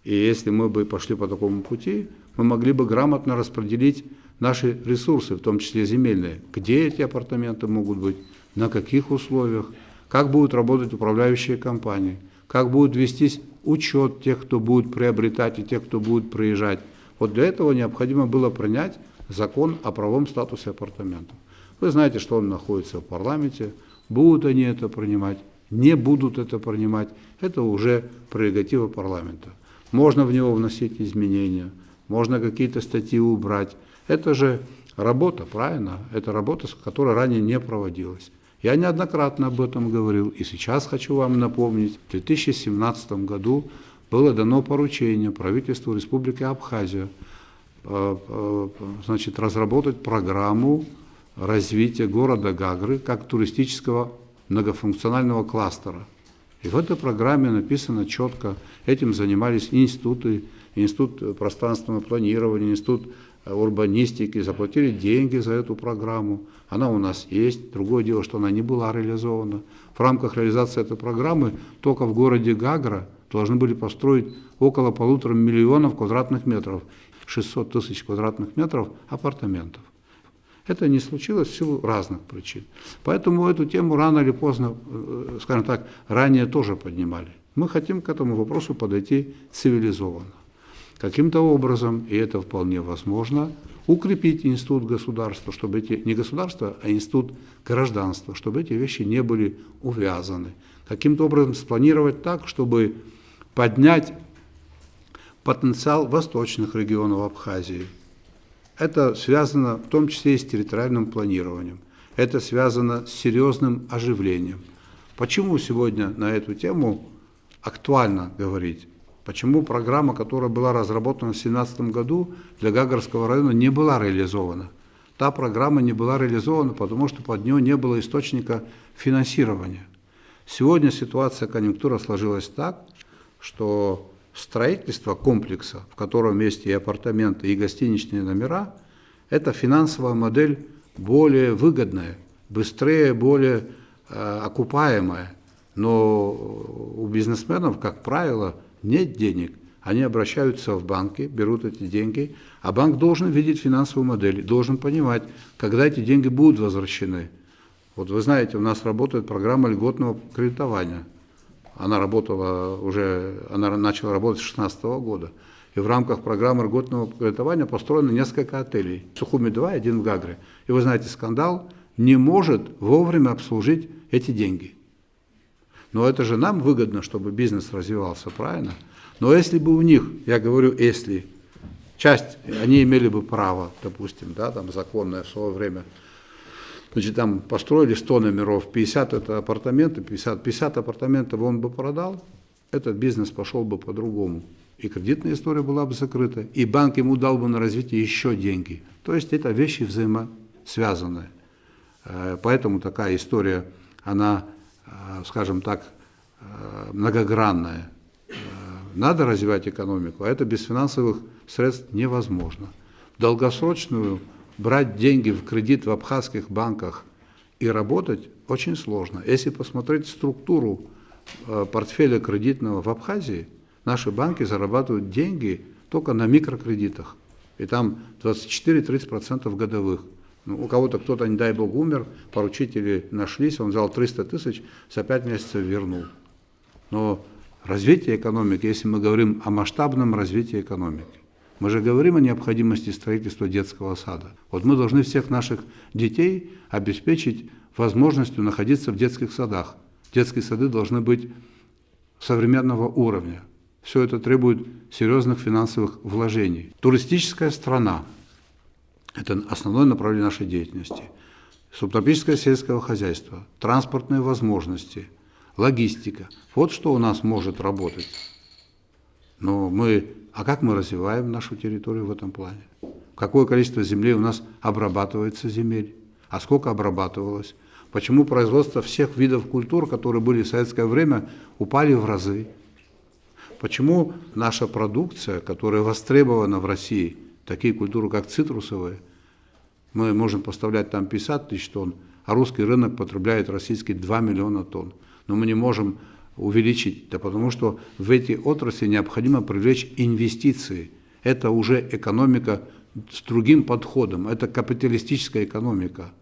A: И если мы бы пошли по такому пути, мы могли бы грамотно распределить наши ресурсы, в том числе земельные, где эти апартаменты могут быть, на каких условиях, как будут работать управляющие компании, как будет вестись учет тех, кто будет приобретать, и тех, кто будет проезжать. Вот для этого необходимо было принять закон о правовом статусе апартаментов. Вы знаете, что он находится в парламенте, будут они это принимать, не будут это принимать, это уже прерогатива парламента. Можно в него вносить изменения, можно какие-то статьи убрать. Это же работа, правильно? Это работа, которая ранее не проводилась. Я неоднократно об этом говорил, и сейчас хочу вам напомнить. В 2017 году было дано поручение правительству Республики Абхазия разработать программу развития города Гагры как туристического многофункционального кластера. И в этой программе написано четко, этим занимались институты, Институт пространственного планирования, Институт урбанистики, заплатили деньги за эту программу. Она у нас есть. Другое дело, что она не была реализована. В рамках реализации этой программы только в городе Гагра должны были построить около 1,5 миллиона квадратных метров, 600 тысяч квадратных метров апартаментов. Это не случилось в силу разных причин. Поэтому эту тему рано или поздно, скажем так, ранее тоже поднимали. Мы хотим к этому вопросу подойти цивилизованно. Каким-то образом, и это вполне возможно, укрепить институт государства, чтобы эти, не государства, а институт гражданства, чтобы эти вещи не были увязаны. Каким-то образом спланировать так, чтобы поднять потенциал восточных регионов Абхазии. Это связано в том числе и с территориальным планированием. Это связано с серьезным оживлением. Почему сегодня на эту тему актуально говорить? Почему программа, которая была разработана в 2017 году для Гагарского района, не была реализована? Та программа не была реализована, потому что под нее не было источника финансирования. Сегодня ситуация, конъюнктура сложилась так, что строительство комплекса, в котором есть и апартаменты, и гостиничные номера, это финансовая модель более выгодная, быстрее, более окупаемая. Но у бизнесменов, как правило, нет денег. Они обращаются в банки, берут эти деньги, а банк должен видеть финансовую модель, должен понимать, когда эти деньги будут возвращены. Вот вы знаете, у нас работает программа льготного кредитования. Она начала работать с 2016 года. И в рамках программы льготного кредитования построено несколько отелей. В Сухуми-2 и один в Гагре. И вы знаете, скандал не может вовремя обслужить эти деньги. Но это же нам выгодно, чтобы бизнес развивался, правильно? Но если бы у них, я говорю, если часть, они имели бы право, допустим, да, там законное в свое время, значит, там построили 100 номеров, 50 это апартаменты, 50 апартаментов он бы продал, этот бизнес пошел бы по-другому. И кредитная история была бы закрыта, и банк ему дал бы на развитие еще деньги. То есть это вещи взаимосвязанные. Поэтому такая история, она, скажем так, многогранная. Надо развивать экономику, а это без финансовых средств невозможно. Долгосрочную брать деньги в кредит в абхазских банках и работать очень сложно. Если посмотреть структуру портфеля кредитного в Абхазии, наши банки зарабатывают деньги только на микрокредитах. И там 24-30% годовых. Ну, у кого-то кто-то, не дай бог, умер, поручители нашлись, он взял 300 тысяч, за 5 месяцев вернул. Но развитие экономики, если мы говорим о масштабном развитии экономики, мы же говорим о необходимости строительства детского сада. Вот мы должны всех наших детей обеспечить возможностью находиться в детских садах. Детские сады должны быть современного уровня. Все это требует серьезных финансовых вложений. Туристическая страна – это основное направление нашей деятельности. Субтропическое сельское хозяйство, транспортные возможности, логистика. Вот что у нас может работать. Но а как мы развиваем нашу территорию в этом плане? Какое количество земли у нас обрабатывается земель? А сколько обрабатывалось? Почему производство всех видов культур, которые были в советское время, упали в разы? Почему наша продукция, которая востребована в России, такие культуры, как цитрусовые, мы можем поставлять там 50 тысяч тонн, а русский рынок потребляет российский 2 миллиона тонн. Но мы не можем увеличить, да потому что в эти отрасли необходимо привлечь инвестиции. Это уже экономика с другим подходом, это капиталистическая экономика.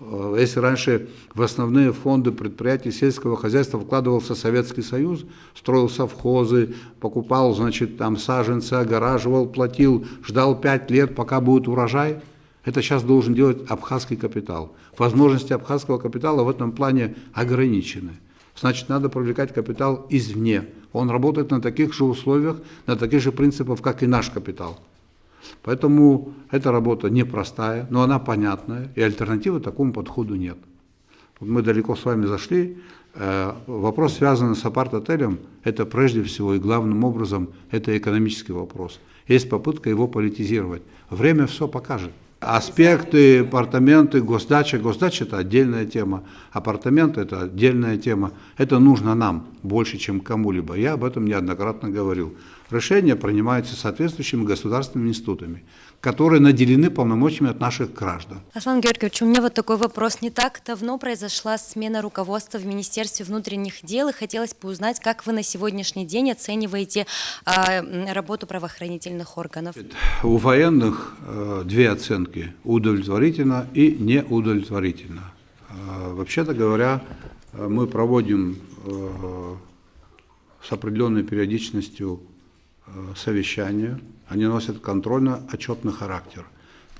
A: Если раньше в основные фонды предприятий сельского хозяйства вкладывался Советский Союз, строил совхозы, покупал, значит, там саженцы, огораживал, платил, ждал 5 лет, пока будет урожай, это сейчас должен делать абхазский капитал. Возможности абхазского капитала в этом плане ограничены. Значит, надо привлекать капитал извне. Он работает на таких же условиях, на таких же принципах, как и наш капитал. Поэтому эта работа непростая, но она понятная, и альтернативы такому подходу нет. Вот мы далеко с вами зашли. Вопрос, связанный с апарт-отелем, это прежде всего и главным образом это экономический вопрос. Есть попытка его политизировать. Время все покажет. Аспекты, апартаменты, госдача. Госдача – это отдельная тема, апартаменты – это отдельная тема. Это нужно нам больше, чем кому-либо. Я об этом неоднократно говорил. Решения принимаются соответствующими государственными институтами, которые наделены полномочиями от наших граждан.
L: Аслан Георгиевич, у меня вот такой вопрос. Не так давно произошла смена руководства в Министерстве внутренних дел, и хотелось бы узнать, как вы на сегодняшний день оцениваете работу правоохранительных органов?
A: У военных две оценки – удовлетворительно и неудовлетворительно. Вообще-то говоря, мы проводим с определенной периодичностью совещания, они носят контрольно-отчетный характер.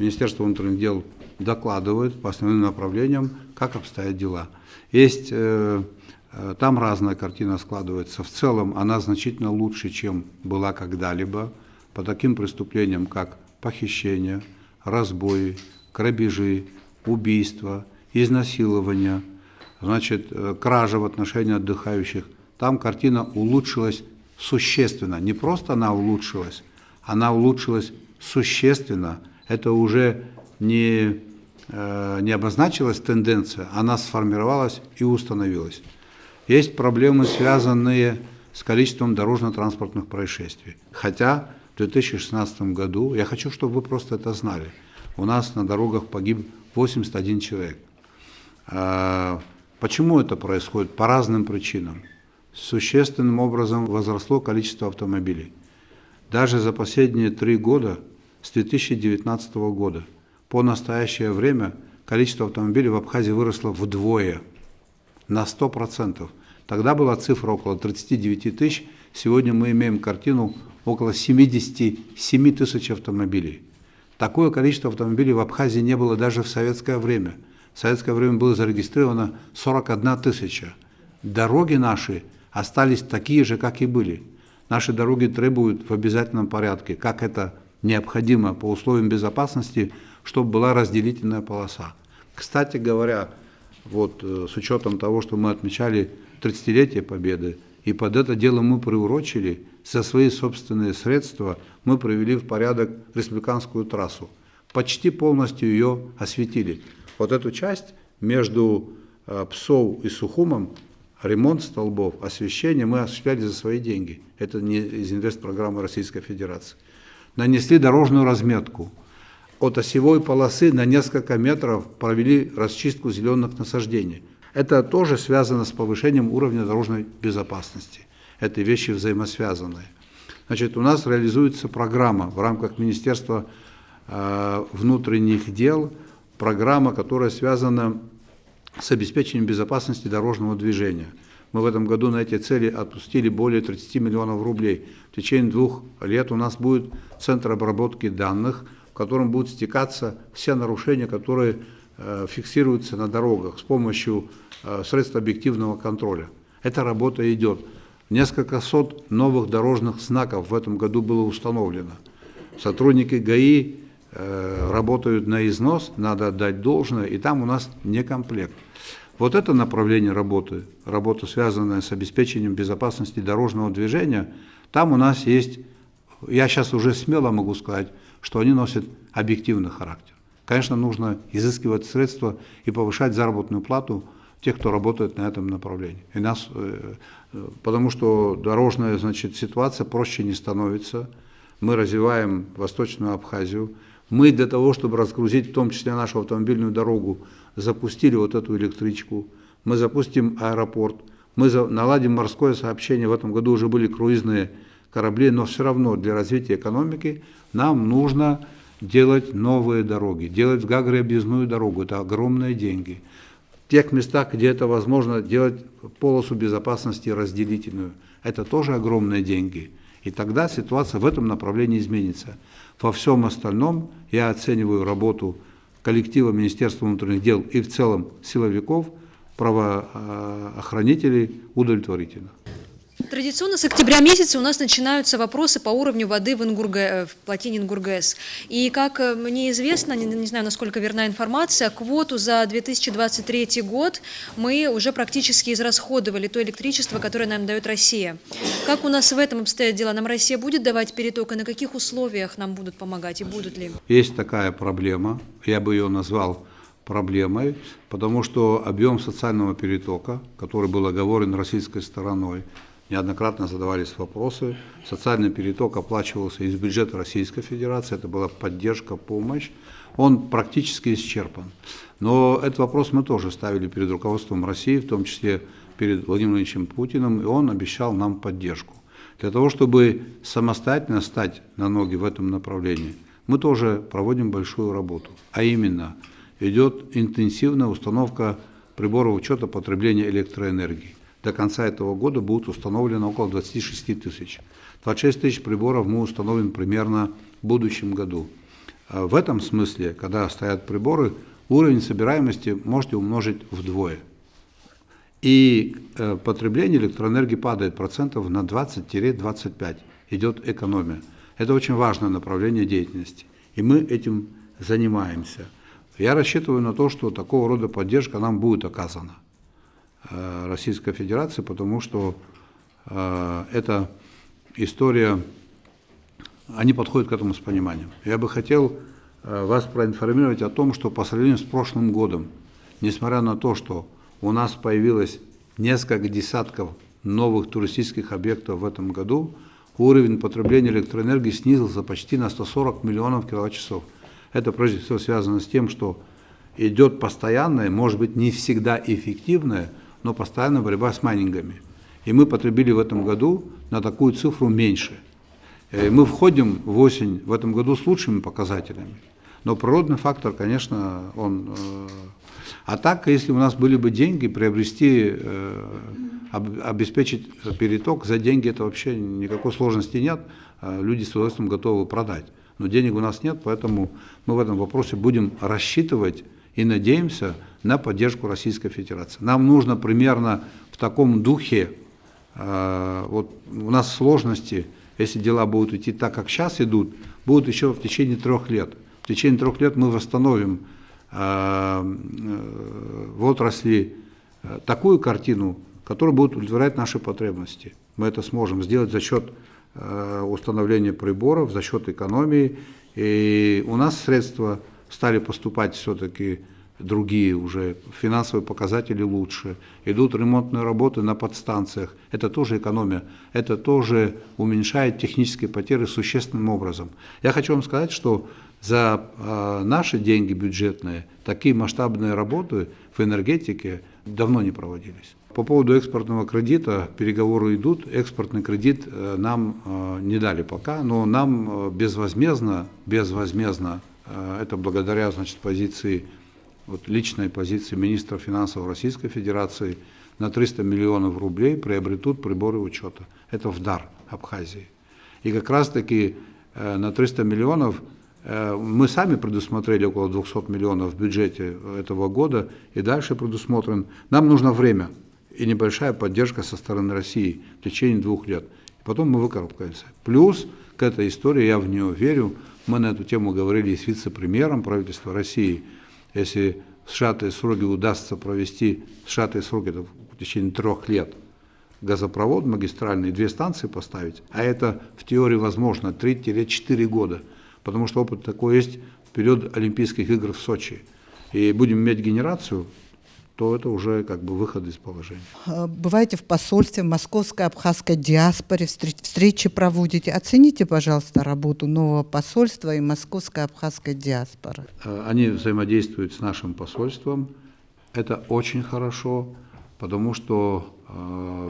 A: Министерство внутренних дел докладывает по основным направлениям, как обстоят дела. Есть, там разная картина складывается. В целом она значительно лучше, чем была когда-либо по таким преступлениям, как похищение, разбои, грабежи, убийства, изнасилования, значит, кража в отношении отдыхающих. Там картина улучшилась существенно. Не просто она улучшилась существенно. Это уже не обозначилась тенденция, она сформировалась и установилась. Есть проблемы, связанные с количеством дорожно-транспортных происшествий. Хотя в 2016 году, я хочу, чтобы вы просто это знали, у нас на дорогах погиб 81 человек. Почему это происходит? По разным причинам. Существенным образом возросло количество автомобилей. Даже за последние 3 года, с 2019 года, по настоящее время, количество автомобилей в Абхазии выросло вдвое, на 100%. Тогда была цифра около 39 тысяч, сегодня мы имеем картину около 77 тысяч автомобилей. Такое количество автомобилей в Абхазии не было даже в советское время. В советское время было зарегистрировано 41 тысяча. Дороги наши остались такие же, как и были. Наши дороги требуют в обязательном порядке, как это необходимо по условиям безопасности, чтобы была разделительная полоса. Кстати говоря, вот с учетом того, что мы отмечали 30-летие Победы, и под это дело мы приурочили, за свои собственные средства мы привели в порядок республиканскую трассу. Почти полностью ее осветили. Вот эту часть между Псов и Сухумом, ремонт столбов, освещение мы осуществляли за свои деньги. Это не из инвестпрограммы Российской Федерации. Нанесли дорожную разметку. От осевой полосы на несколько метров провели расчистку зеленых насаждений. Это тоже связано с повышением уровня дорожной безопасности. Это вещи взаимосвязанные. Значит, у нас реализуется программа в рамках Министерства внутренних дел, программа, которая связана с обеспечением безопасности дорожного движения. Мы в этом году на эти цели отпустили более 30 миллионов рублей. В течение 2 лет у нас будет центр обработки данных, в котором будут стекаться все нарушения, которые фиксируются на дорогах с помощью средств объективного контроля. Эта работа идет. Несколько сот новых дорожных знаков в этом году было установлено. Сотрудники ГАИ работают на износ, надо отдать должное, и там у нас не комплект. Вот это направление работы, работа, связанная с обеспечением безопасности дорожного движения, там у нас есть, я сейчас уже смело могу сказать, что они носят объективный характер. Конечно, нужно изыскивать средства и повышать заработную плату тех, кто работает на этом направлении. И нас, потому что дорожная, значит, ситуация проще не становится. Мы развиваем Восточную Абхазию. Мы для того, чтобы разгрузить в том числе нашу автомобильную дорогу, запустили вот эту электричку. Мы запустим аэропорт. Мы наладим морское сообщение. В этом году уже были круизные корабли, но все равно для развития экономики нам нужно делать новые дороги, делать в Гагре объездную дорогу. Это огромные деньги. В тех местах, где это возможно, делать полосу безопасности разделительную. Это тоже огромные деньги. И тогда ситуация в этом направлении изменится. Во всем остальном я оцениваю работу коллектива Министерства внутренних дел и в целом силовиков, правоохранителей удовлетворительно.
D: Традиционно с октября месяца у нас начинаются вопросы по уровню воды в плотине Ингургэс. И, как мне известно, не знаю, насколько верна информация, квоту за 2023 год мы уже практически израсходовали, то электричество, которое нам дает Россия. Как у нас в этом обстоят дела? Нам Россия будет давать переток, и на каких условиях нам будут помогать, и будут ли?
A: Есть такая проблема, я бы ее назвал проблемой, потому что объем социального перетока, который был оговорен российской стороной, неоднократно задавались вопросы. Социальный переток оплачивался из бюджета Российской Федерации, это была поддержка, помощь. Он практически исчерпан. Но этот вопрос мы тоже ставили перед руководством России, в том числе перед Владимиром Владимировичем Путиным, и он обещал нам поддержку. Для того, чтобы самостоятельно стать на ноги в этом направлении, мы тоже проводим большую работу. А именно, идет интенсивная установка приборов учета потребления электроэнергии. До конца этого года будет установлено около 26 тысяч. 26 тысяч приборов мы установим примерно в будущем году. В этом смысле, когда стоят приборы, уровень собираемости можете умножить вдвое. И потребление электроэнергии падает процентов на 20-25. Идет экономия. Это очень важное направление деятельности. И мы этим занимаемся. Я рассчитываю на то, что такого рода поддержка нам будет оказана Российской Федерации, потому что эта история, они подходят к этому с пониманием. Я бы хотел вас проинформировать о том, что по сравнению с прошлым годом, несмотря на то, что у нас появилось несколько десятков новых туристических объектов в этом году, уровень потребления электроэнергии снизился почти на 140 миллионов киловатт-часов. Это прежде всего связано с тем, что идет постоянная, может быть, не всегда эффективная, но постоянная борьба с майнингами. И мы потребили в этом году на такую цифру меньше. Мы входим в осень в этом году с лучшими показателями. Но природный фактор, конечно, он... А так, если у нас были бы деньги, приобрести, обеспечить переток за деньги, это вообще никакой сложности нет. Люди с удовольствием готовы продать. Но денег у нас нет, поэтому мы в этом вопросе будем рассчитывать и надеемся на поддержку Российской Федерации. Нам нужно примерно в таком духе, вот у нас сложности, если дела будут идти так, как сейчас идут, будут еще в течение 3 лет. В течение 3 лет мы восстановим в отрасли такую картину, которая будет удовлетворять наши потребности. Мы это сможем сделать за счет установления приборов, за счет экономии. И у нас средства стали поступать все-таки другие уже, финансовые показатели лучше, идут ремонтные работы на подстанциях, это тоже экономия, это тоже уменьшает технические потери существенным образом. Я хочу вам сказать, что за наши деньги бюджетные такие масштабные работы в энергетике давно не проводились. По поводу экспортного кредита переговоры идут, экспортный кредит нам не дали пока, но нам безвозмездно, это благодаря, значит, позиции, вот личной позиции министра финансов Российской Федерации, на 300 миллионов рублей приобретут приборы учета. Это в дар Абхазии. И как раз-таки на 300 миллионов мы сами предусмотрели около 200 миллионов в бюджете этого года, и дальше предусмотрен. Нам нужно время и небольшая поддержка со стороны России в течение 2 лет. И потом мы выкарабкаемся. Плюс к этой истории, я в нее верю, мы на эту тему говорили с вице-премьером правительства России. Если в сжатые сроки удастся провести, сжатые сроки это в течение 3 лет, газопровод магистральный, 2 станции поставить, а это в теории возможно 3-4 года, потому что опыт такой есть в период Олимпийских игр в Сочи. И будем иметь генерацию, то это уже как бы выход из положения.
M: Бываете в посольстве, в московской абхазской диаспоре, встречи проводите. Оцените, пожалуйста, работу нового посольства и московской абхазской диаспоры.
A: Они взаимодействуют с нашим посольством. Это очень хорошо, потому что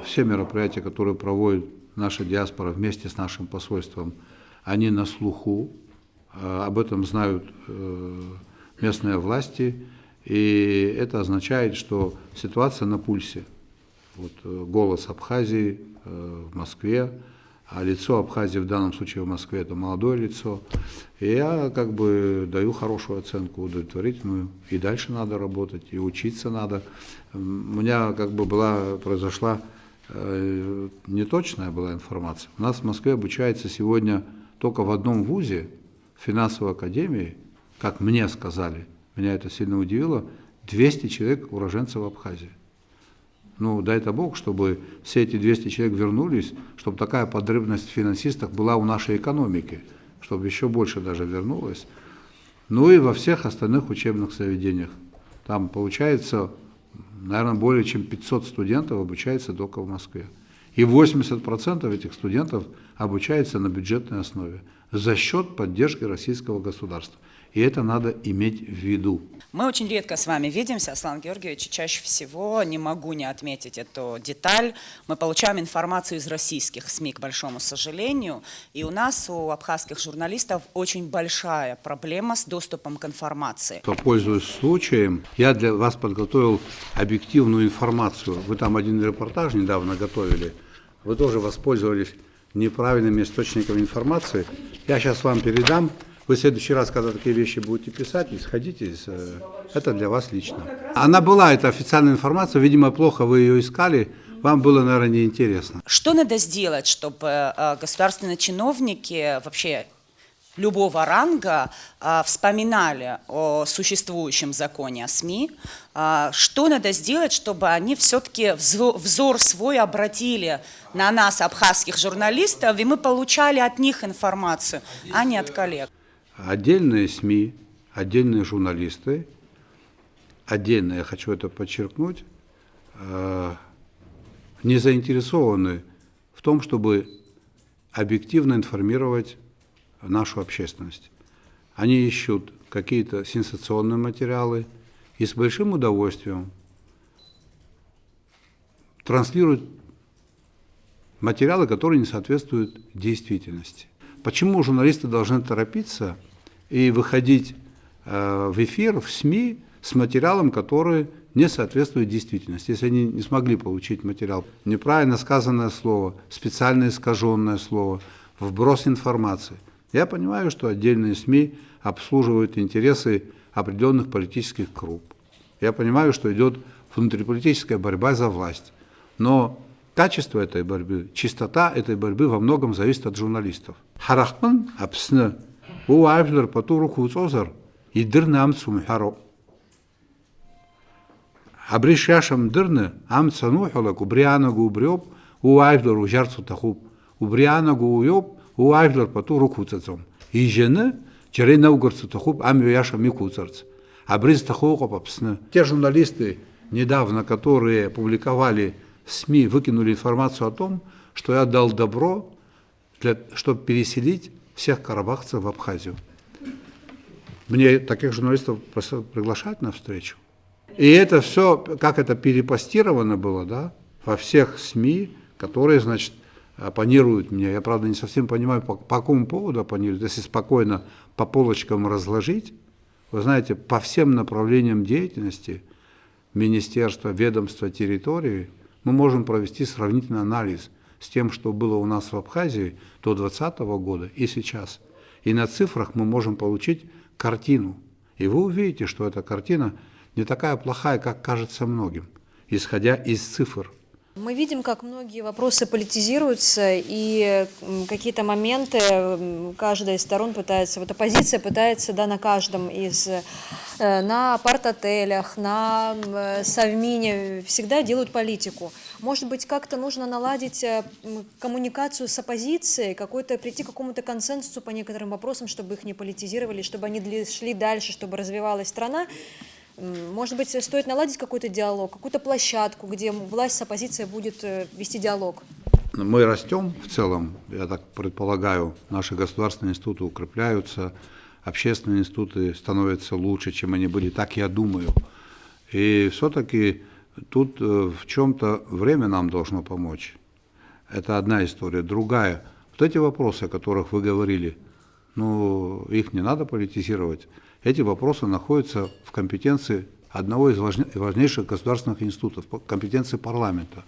A: все мероприятия, которые проводит наша диаспора вместе с нашим посольством, они на слуху. Об этом знают местные власти. И это означает, что ситуация на пульсе. Вот голос Абхазии в Москве, а лицо Абхазии в данном случае в Москве это молодое лицо. И я как бы даю хорошую оценку, удовлетворительную. И дальше надо работать, и учиться надо. У меня как бы произошла неточная была информация. У нас в Москве обучается сегодня только в одном вузе, в финансовой академии, как мне сказали, меня это сильно удивило, 200 человек уроженцев Абхазии. Ну, дай это Бог, чтобы все эти 200 человек вернулись, чтобы такая потребность в финансистах была у нашей экономики, чтобы еще больше даже вернулось. Ну и во всех остальных учебных заведениях. Там получается, наверное, более чем 500 студентов обучается только в Москве. И 80% этих студентов обучается на бюджетной основе за счет поддержки российского государства. И это надо иметь в виду.
K: Мы очень редко с вами видимся, Аслан Георгиевич, и чаще всего, не могу не отметить эту деталь, мы получаем информацию из российских СМИ, к большому сожалению, и у нас, у абхазских журналистов, очень большая проблема с доступом к информации.
A: Пользуясь случаем, я для вас подготовил объективную информацию. Вы там один репортаж недавно готовили, вы тоже воспользовались неправильными источниками информации. Я сейчас вам передам. Вы в следующий раз, когда такие вещи будете писать, исходите из... Это для вас лично. Она была, это официальная информация, видимо, плохо вы ее искали, вам было, наверное, неинтересно.
K: Что надо сделать, чтобы государственные чиновники, вообще любого ранга, вспоминали о существующем законе о СМИ? Что надо сделать, чтобы они все-таки взор свой обратили на нас, абхазских журналистов, и мы получали от них информацию, а не от коллег?
A: Отдельные СМИ, отдельные журналисты, отдельно, я хочу это подчеркнуть, не заинтересованы в том, чтобы объективно информировать нашу общественность. Они ищут какие-то сенсационные материалы и с большим удовольствием транслируют материалы, которые не соответствуют действительности. Почему журналисты должны торопиться и выходить в эфир, в СМИ с материалом, который не соответствует действительности. Если они не смогли получить материал, неправильно сказанное слово, специально искаженное слово, вброс информации. Я понимаю, что отдельные СМИ обслуживают интересы определенных политических групп. Я понимаю, что идет внутриполитическая борьба за власть. Но качество этой борьбы, чистота этой борьбы во многом зависит от журналистов. Харахман апсны у айфлер патуру хуцозар идырны амцум харо. Абришашам дырны амцанухалак убрианагу убрёб у айфлер у жарцу тахуб убрианагу уёб у айфлер патуру хуцацом. И жены черей наугарцу тахуб амюяша микуцарц. Абриз тахуqa апсны. Те журналисты, недавно которые публиковали в СМИ, выкинули информацию о том, что я дал добро, чтобы переселить всех карабахцев в Абхазию. Мне таких журналистов приглашать на встречу. И это все, как это перепостировано было, да, во всех СМИ, которые, значит, оппонируют мне. Я, правда, не совсем понимаю, по какому поводу оппонируют. Если спокойно по полочкам разложить, вы знаете, по всем направлениям деятельности министерства, ведомства, территории мы можем провести сравнительный анализ с тем, что было у нас в Абхазии до 2020 года и сейчас. И на цифрах мы можем получить картину. И вы увидите, что эта картина не такая плохая, как кажется многим, исходя из цифр.
D: Мы видим, как многие вопросы политизируются, и какие-то моменты каждая из сторон пытается, вот оппозиция пытается, да, на каждом из, на партотелях, на Совмине, всегда делают политику. Может быть, как-то нужно наладить коммуникацию с оппозицией, прийти к какому-то консенсусу по некоторым вопросам, чтобы их не политизировали, чтобы они шли дальше, чтобы развивалась страна. Может быть, стоит наладить какой-то диалог, какую-то площадку, где власть с оппозицией будет вести диалог?
A: Мы растем в целом, я так предполагаю, наши государственные институты укрепляются, общественные институты становятся лучше, чем они были, так я думаю. И все-таки тут в чем-то время нам должно помочь. Это одна история. Другая, вот эти вопросы, о которых вы говорили, ну, их не надо политизировать. Эти вопросы находятся в компетенции одного из важнейших государственных институтов, компетенции парламента.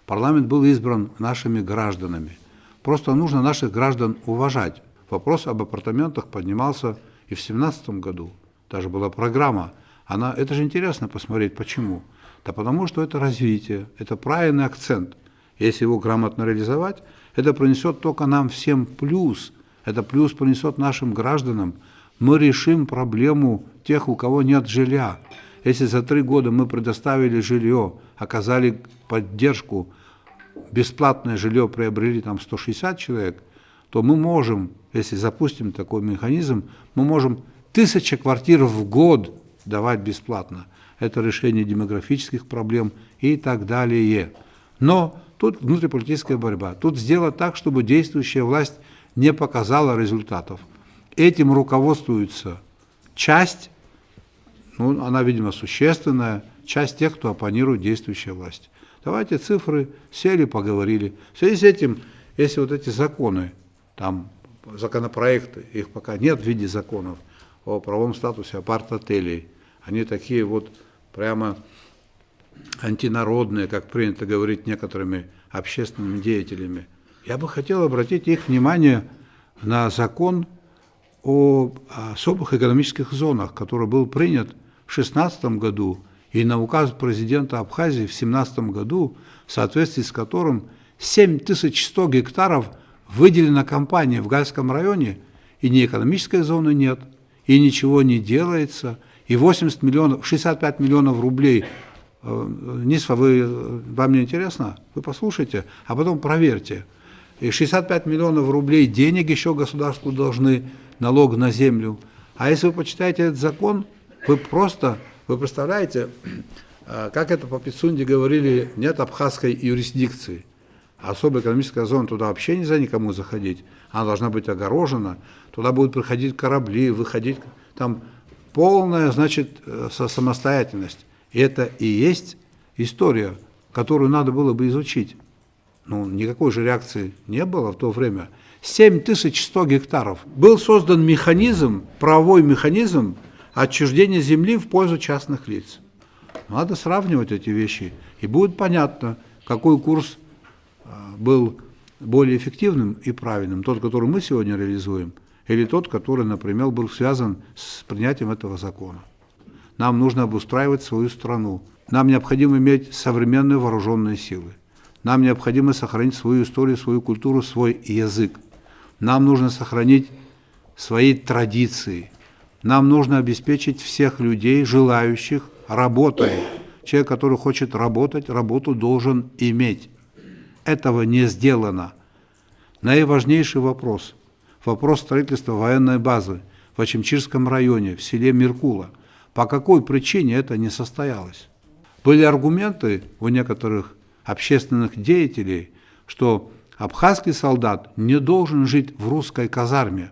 A: Парламент был избран нашими гражданами. Просто нужно наших граждан уважать. Вопрос об апартаментах поднимался и в 2017 году. Даже была программа. Это же интересно посмотреть, почему. Да потому что это развитие, это правильный акцент. Если его грамотно реализовать, это принесет только нам всем плюс. Это плюс принесет нашим гражданам. Мы решим проблему тех, у кого нет жилья. Если за 3 года мы предоставили жилье, оказали поддержку, бесплатное жилье приобрели там 160 человек, то мы можем, если запустим такой механизм, мы можем 1000 квартир в год давать бесплатно. Это решение демографических проблем и так далее. Но тут внутриполитическая борьба. Тут сделать так, чтобы действующая власть не показала результатов. Этим руководствуется часть, ну, она, видимо, существенная, часть тех, кто оппонирует действующей власти. Давайте цифры, сели, поговорили. В связи с этим, если вот эти законы, там, законопроекты, их пока нет в виде законов о правовом статусе апарт-отелей, они такие вот прямо антинародные, как принято говорить некоторыми общественными деятелями. Я бы хотел обратить их внимание на закон о особых экономических зонах, который был принят в 2016 году, и на указ президента Абхазии в 2017 году, в соответствии с которым 7100 гектаров выделено компании в Гальском районе, и ни экономической зоны нет, и ничего не делается, и 65 миллионов рублей. Нисфа, вам не интересно? Вы послушайте, а потом проверьте. И 65 миллионов рублей денег еще государству должны, налог на землю. А если вы почитаете этот закон, вы представляете, как это по Пицунде говорили, нет абхазской юрисдикции. Особая экономическая зона, туда вообще нельзя никому заходить. Она должна быть огорожена, туда будут приходить корабли, выходить, там полная, значит, самостоятельность. И это и есть история, которую надо было бы изучить. Ну, никакой же реакции не было в то время. 7100 гектаров. Был создан механизм, правовой механизм отчуждение земли в пользу частных лиц. Надо сравнивать эти вещи, и будет понятно, какой курс был более эффективным и правильным, тот, который мы сегодня реализуем, или тот, который, например, был связан с принятием этого закона. Нам нужно обустраивать свою страну. Нам необходимо иметь современные вооруженные силы. Нам необходимо сохранить свою историю, свою культуру, свой язык. Нам нужно сохранить свои традиции. Нам нужно обеспечить всех людей, желающих, работой. Человек, который хочет работать, работу должен иметь. Этого не сделано. Наиважнейший вопрос. Вопрос строительства военной базы в Ачимчирском районе, в селе Миркула. По какой причине это не состоялось? Были аргументы у некоторых общественных деятелей, что абхазский солдат не должен жить в русской казарме.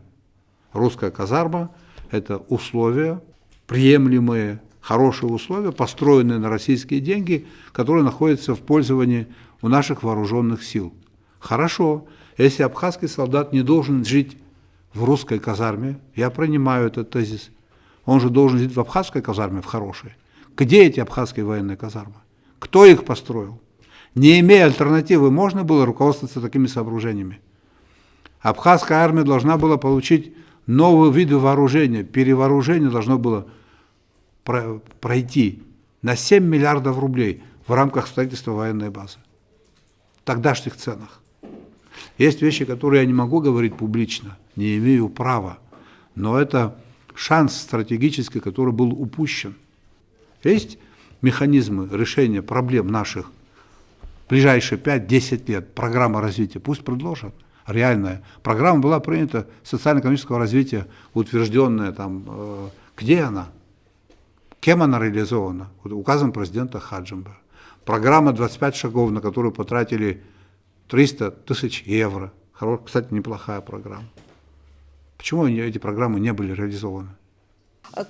A: Русская казарма – это условия, приемлемые, хорошие условия, построенные на российские деньги, которые находятся в пользовании у наших вооруженных сил. Хорошо, если абхазский солдат не должен жить в русской казарме, я принимаю этот тезис, он же должен жить в абхазской казарме, в хорошей. Где эти абхазские военные казармы? Кто их построил? Не имея альтернативы, можно было руководствоваться такими соображениями. Абхазская армия должна была получить новые виды вооружения, перевооружение должно было пройти на 7 миллиардов рублей в рамках строительства военной базы. В тогдашних ценах. Есть вещи, которые я не могу говорить публично, не имею права, но это шанс стратегический, который был упущен. Есть механизмы решения проблем наших в ближайшие 5-10 лет, программа развития, пусть предложат. Реальная. Программа была принята социально-экономического развития, утвержденная там. Где она? Кем она реализована? Указом президента Хаджимба. Программа 25 шагов, на которую потратили 300 тысяч евро. Кстати, неплохая программа. Почему эти программы не были реализованы?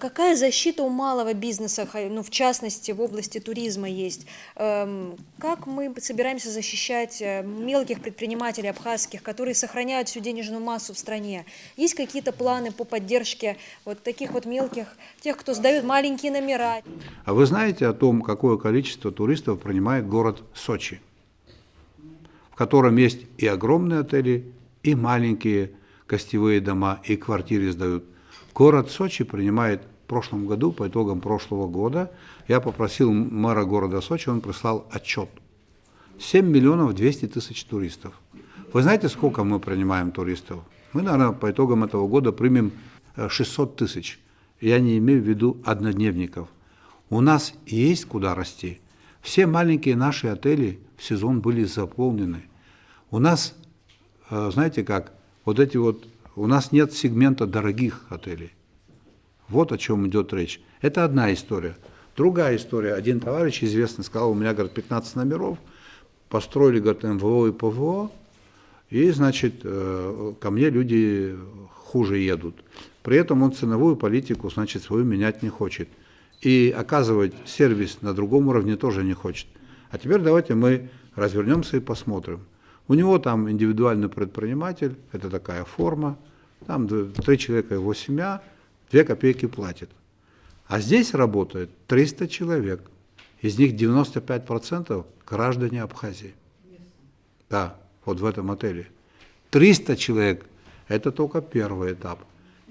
D: Какая защита у малого бизнеса, ну, в частности, в области туризма есть? Как мы собираемся защищать мелких предпринимателей абхазских, которые сохраняют всю денежную массу в стране? Есть какие-то планы по поддержке вот таких вот мелких, тех, кто сдают маленькие номера?
A: А вы знаете о том, какое количество туристов принимает город Сочи, в котором есть и огромные отели, и маленькие гостевые дома, и квартиры сдают? Город Сочи принимает в прошлом году, по итогам прошлого года, я попросил мэра города Сочи, он прислал отчет. 7 миллионов 200 тысяч туристов. Вы знаете, сколько мы принимаем туристов? Мы, наверное, по итогам этого года примем 600 тысяч. Я не имею в виду однодневников. У нас есть куда расти. Все маленькие наши отели в сезон были заполнены. У нас, знаете как, у нас нет сегмента дорогих отелей. Вот о чем идет речь. Это одна история. Другая история. Один товарищ известный сказал, у меня, говорит, 15 номеров, построили, говорит, МВО и ПВО, и, значит, ко мне люди хуже едут. При этом он ценовую политику, значит, свою менять не хочет. И оказывать сервис на другом уровне тоже не хочет. А теперь давайте мы развернемся и посмотрим. У него там индивидуальный предприниматель, это такая форма, там 3 человека его семья, 2 копейки платит. А здесь работает 300 человек, из них 95% граждане Абхазии. Да, вот в этом отеле. 300 человек – это только первый этап.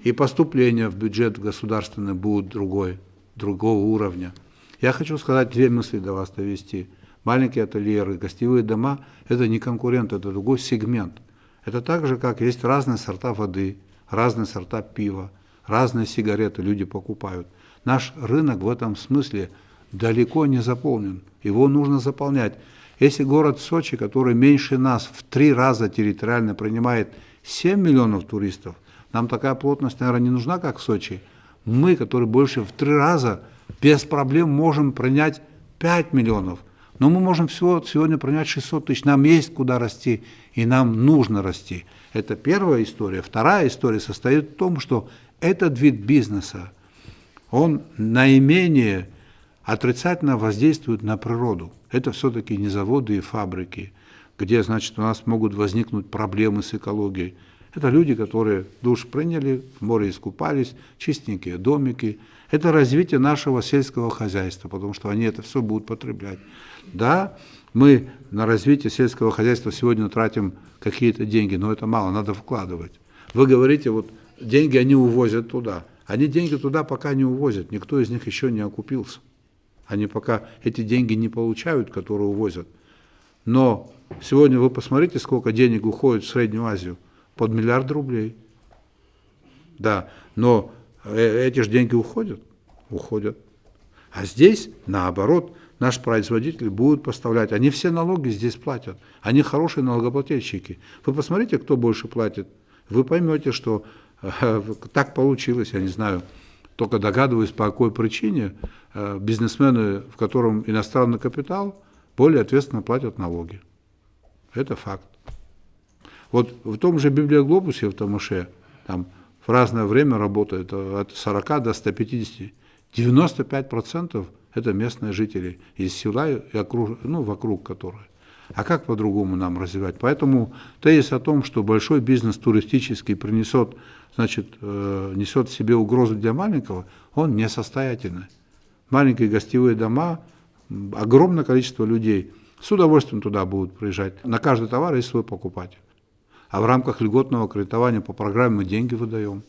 A: И поступления в бюджет государственный будут другого уровня. Я хочу сказать 2 мысли до вас довести. Маленькие ательеры, гостевые дома – это не конкурент, это другой сегмент. Это так же, как есть разные сорта воды, разные сорта пива, разные сигареты люди покупают. Наш рынок в этом смысле далеко не заполнен, его нужно заполнять. Если город Сочи, который меньше нас в 3 раза территориально принимает 7 миллионов туристов, нам такая плотность, наверное, не нужна, как в Сочи. Мы, которые больше в 3 раза, без проблем можем принять 5 миллионов. Но мы можем всего сегодня принять 600 тысяч. Нам есть куда расти, и нам нужно расти. Это первая история. Вторая история состоит в том, что этот вид бизнеса, он наименее отрицательно воздействует на природу. Это все-таки не заводы и фабрики, где, значит, у нас могут возникнуть проблемы с экологией. Это люди, которые душ приняли, в море искупались, чистенькие домики. Это развитие нашего сельского хозяйства, потому что они это все будут потреблять. Да, мы на развитие сельского хозяйства сегодня тратим какие-то деньги, но это мало, надо вкладывать. Вы говорите, вот деньги они увозят туда. Они деньги туда пока не увозят, никто из них еще не окупился. Они пока эти деньги не получают, которые увозят. Но сегодня вы посмотрите, сколько денег уходит в Среднюю Азию. Под 1 миллиард рублей. Да, но эти же деньги уходят. Уходят. А здесь, наоборот, наш производитель будет поставлять. Они все налоги здесь платят. Они хорошие налогоплательщики. Вы посмотрите, кто больше платит. Вы поймете, что так получилось, я не знаю. Только догадываюсь, по какой причине бизнесмены, в котором иностранный капитал, более ответственно платят налоги. Это факт. Вот в том же Библиоглобусе в Тамаше, там в разное время работает от 40 до 150. 95% это местные жители из села и вокруг которой. А как по-другому нам развивать? Поэтому тезис о том, что большой бизнес туристический несет в себе угрозу для маленького, он несостоятельный. Маленькие гостевые дома, огромное количество людей с удовольствием туда будут приезжать. На каждый товар есть свой покупатель. А в рамках льготного кредитования по программе мы деньги выдаем.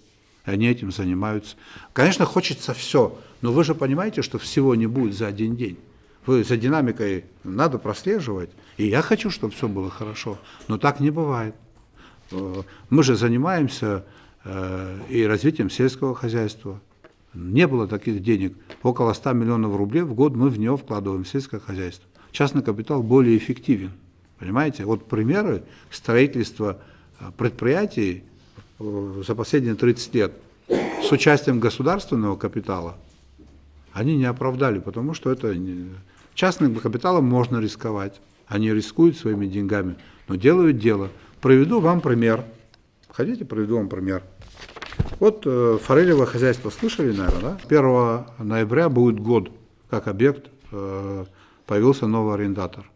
A: И они этим занимаются. Конечно, хочется все, но вы же понимаете, что всего не будет за один день. Вы за динамикой надо прослеживать. И я хочу, чтобы все было хорошо. Но так не бывает. Мы же занимаемся и развитием сельского хозяйства. Не было таких денег. Около 100 миллионов рублей в год мы в него вкладываем в сельское хозяйство. Частный капитал более эффективен. Понимаете? Вот примеры строительства предприятий за последние 30 лет с участием государственного капитала, они не оправдали, потому что частным капиталом можно рисковать. Они рискуют своими деньгами, но делают дело. Приведу вам пример. Хотите, приведу вам пример. Вот форелевое хозяйство слышали, наверное, да? 1 ноября будет год, как объект появился новый арендатор.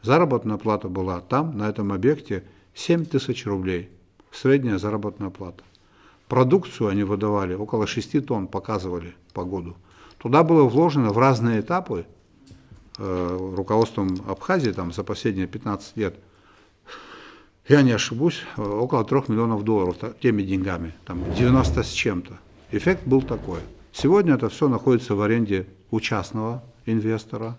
A: Заработная плата была там, на этом объекте, 7 тысяч рублей. Средняя заработная плата. Продукцию они выдавали, около 6 тонн показывали по году. Туда было вложено в разные этапы руководством Абхазии там, за последние 15 лет, я не ошибусь, около 3 миллионов долларов теми деньгами, там 90 с чем-то. Эффект был такой. Сегодня это все находится в аренде у частного инвестора.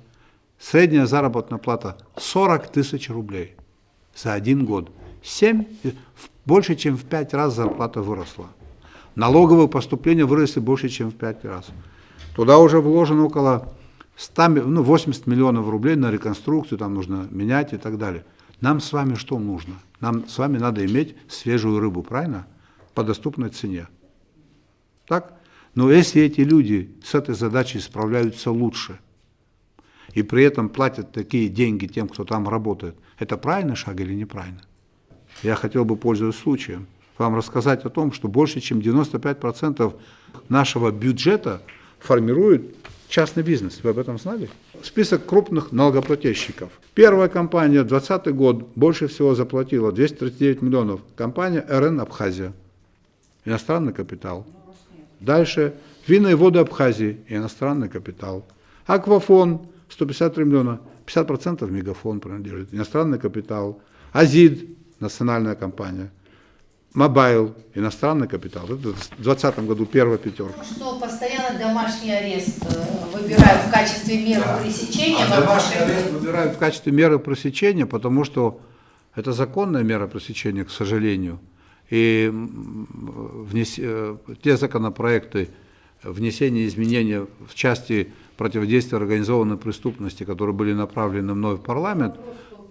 A: Средняя заработная плата 40 тысяч рублей за 1 год. Больше, чем в 5 раз зарплата выросла. Налоговые поступления выросли больше, чем в 5 раз. Туда уже вложено около 80 миллионов рублей на реконструкцию, там нужно менять и так далее. Нам с вами что нужно? Нам с вами надо иметь свежую рыбу, правильно? По доступной цене. Так? Но если эти люди с этой задачей справляются лучше, и при этом платят такие деньги тем, кто там работает, это правильный шаг или неправильно? Я хотел бы, пользуясь случаем, вам рассказать о том, что больше чем 95% нашего бюджета формирует частный бизнес. Вы об этом знали? Список крупных налогоплательщиков. Первая компания, 2020 год, больше всего заплатила, 239 миллионов. Компания РН Абхазия. Иностранный капитал. Дальше. Вина и воды Абхазии. Иностранный капитал. Аквафон, 153 миллиона. 50% Мегафон принадлежит. Иностранный капитал. Азид, национальная компания. Мобайл, иностранный капитал. Это в 2020 году первая пятерка.
C: Что постоянно домашний арест выбирают в качестве меры пресечения?
A: Домашний арест выбирают в качестве меры пресечения, потому что это законная мера пресечения, к сожалению. И те законопроекты внесения изменений в части противодействия организованной преступности, которые были направлены мной в парламент,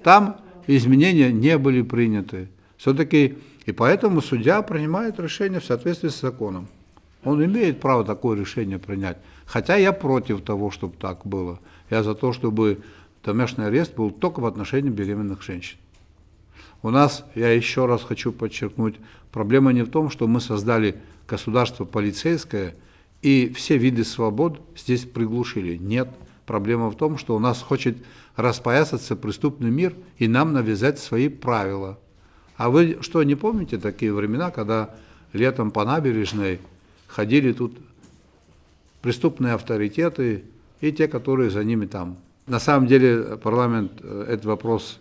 A: там изменения не были приняты. Все-таки и поэтому судья принимает решение в соответствии с законом. Он имеет право такое решение принять. Хотя я против того, чтобы так было. Я за то, чтобы домашний арест был только в отношении беременных женщин. У нас, я еще раз хочу подчеркнуть, проблема не в том, что мы создали государство полицейское и все виды свобод здесь приглушили. Нет. Проблема в том, что у нас хочет распоясаться преступный мир и нам навязать свои правила. А вы что, не помните такие времена, когда летом по набережной ходили тут преступные авторитеты и те, которые за ними там? На самом деле парламент этот вопрос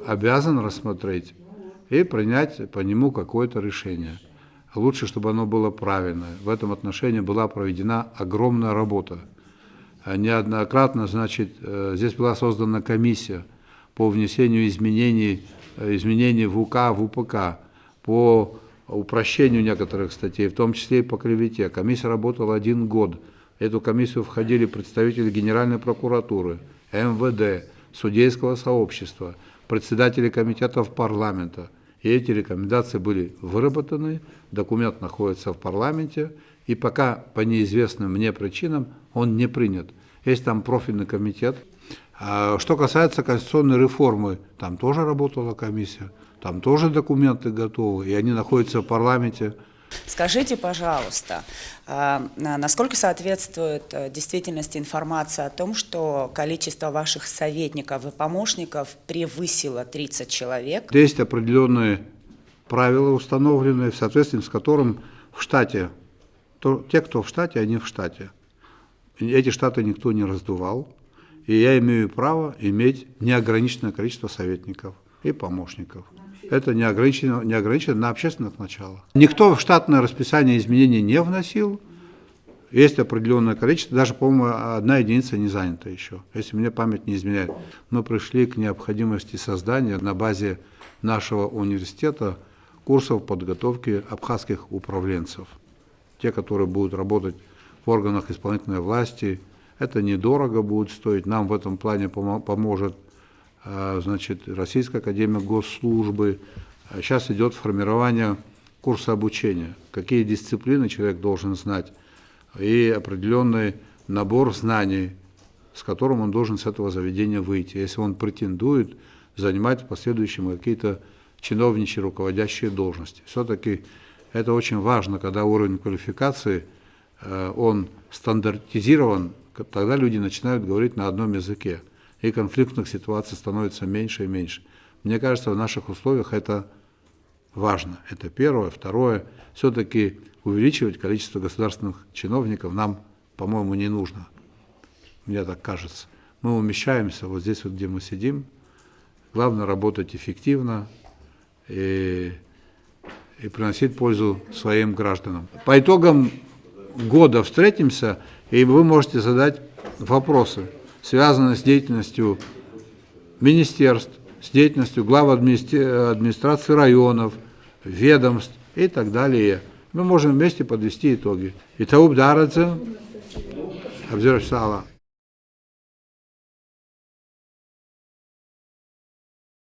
A: обязан рассмотреть и принять по нему какое-то решение. Лучше, чтобы оно было правильное. В этом отношении была проведена огромная работа. Неоднократно, значит, здесь была создана комиссия по внесению изменений в УК, в УПК, по упрощению некоторых статей, в том числе и по клевете. Комиссия работала 1 год. В эту комиссию входили представители Генеральной прокуратуры, МВД, судейского сообщества, председатели комитетов парламента. И эти рекомендации были выработаны, документ находится в парламенте, и пока по неизвестным мне причинам он не принят. Есть там профильный комитет. Что касается конституционной реформы, там тоже работала комиссия, там тоже документы готовы, и они находятся в парламенте.
K: Скажите, пожалуйста, насколько соответствует действительности информация о том, что количество ваших советников и помощников превысило 30 человек?
A: Есть определенные правила, установленные, в соответствии с которым в штате, те, кто в штате, они в штате. Эти штаты никто не раздувал, и я имею право иметь неограниченное количество советников и помощников. Это не ограничено на общественных началах. Никто в штатное расписание изменений не вносил. Есть определенное количество, даже, по-моему, 1 единица не занята еще, если мне память не изменяет. Мы пришли к необходимости создания на базе нашего университета курсов подготовки абхазских управленцев. Те, которые будут работать в органах исполнительной власти. Это недорого будет стоить. Нам в этом плане поможет, значит, Российская академия госслужбы. Сейчас идет формирование курса обучения. Какие дисциплины человек должен знать. И определенный набор знаний, с которым он должен с этого заведения выйти. Если он претендует занимать в последующем какие-то чиновничьи руководящие должности. Все-таки это очень важно, когда уровень квалификации он стандартизирован, тогда люди начинают говорить на одном языке, и конфликтных ситуаций становится меньше и меньше. Мне кажется, в наших условиях это важно. Это первое. Второе, все-таки увеличивать количество государственных чиновников нам, по-моему, не нужно. Мне так кажется. Мы умещаемся вот здесь, вот, где мы сидим. Главное работать эффективно и приносить пользу своим гражданам. По итогам года встретимся, и вы можете задать вопросы, связанные с деятельностью министерств, с деятельностью глав администрации районов, ведомств и так далее. Мы можем вместе подвести итоги. И тауб дарадзе, обзирать сала.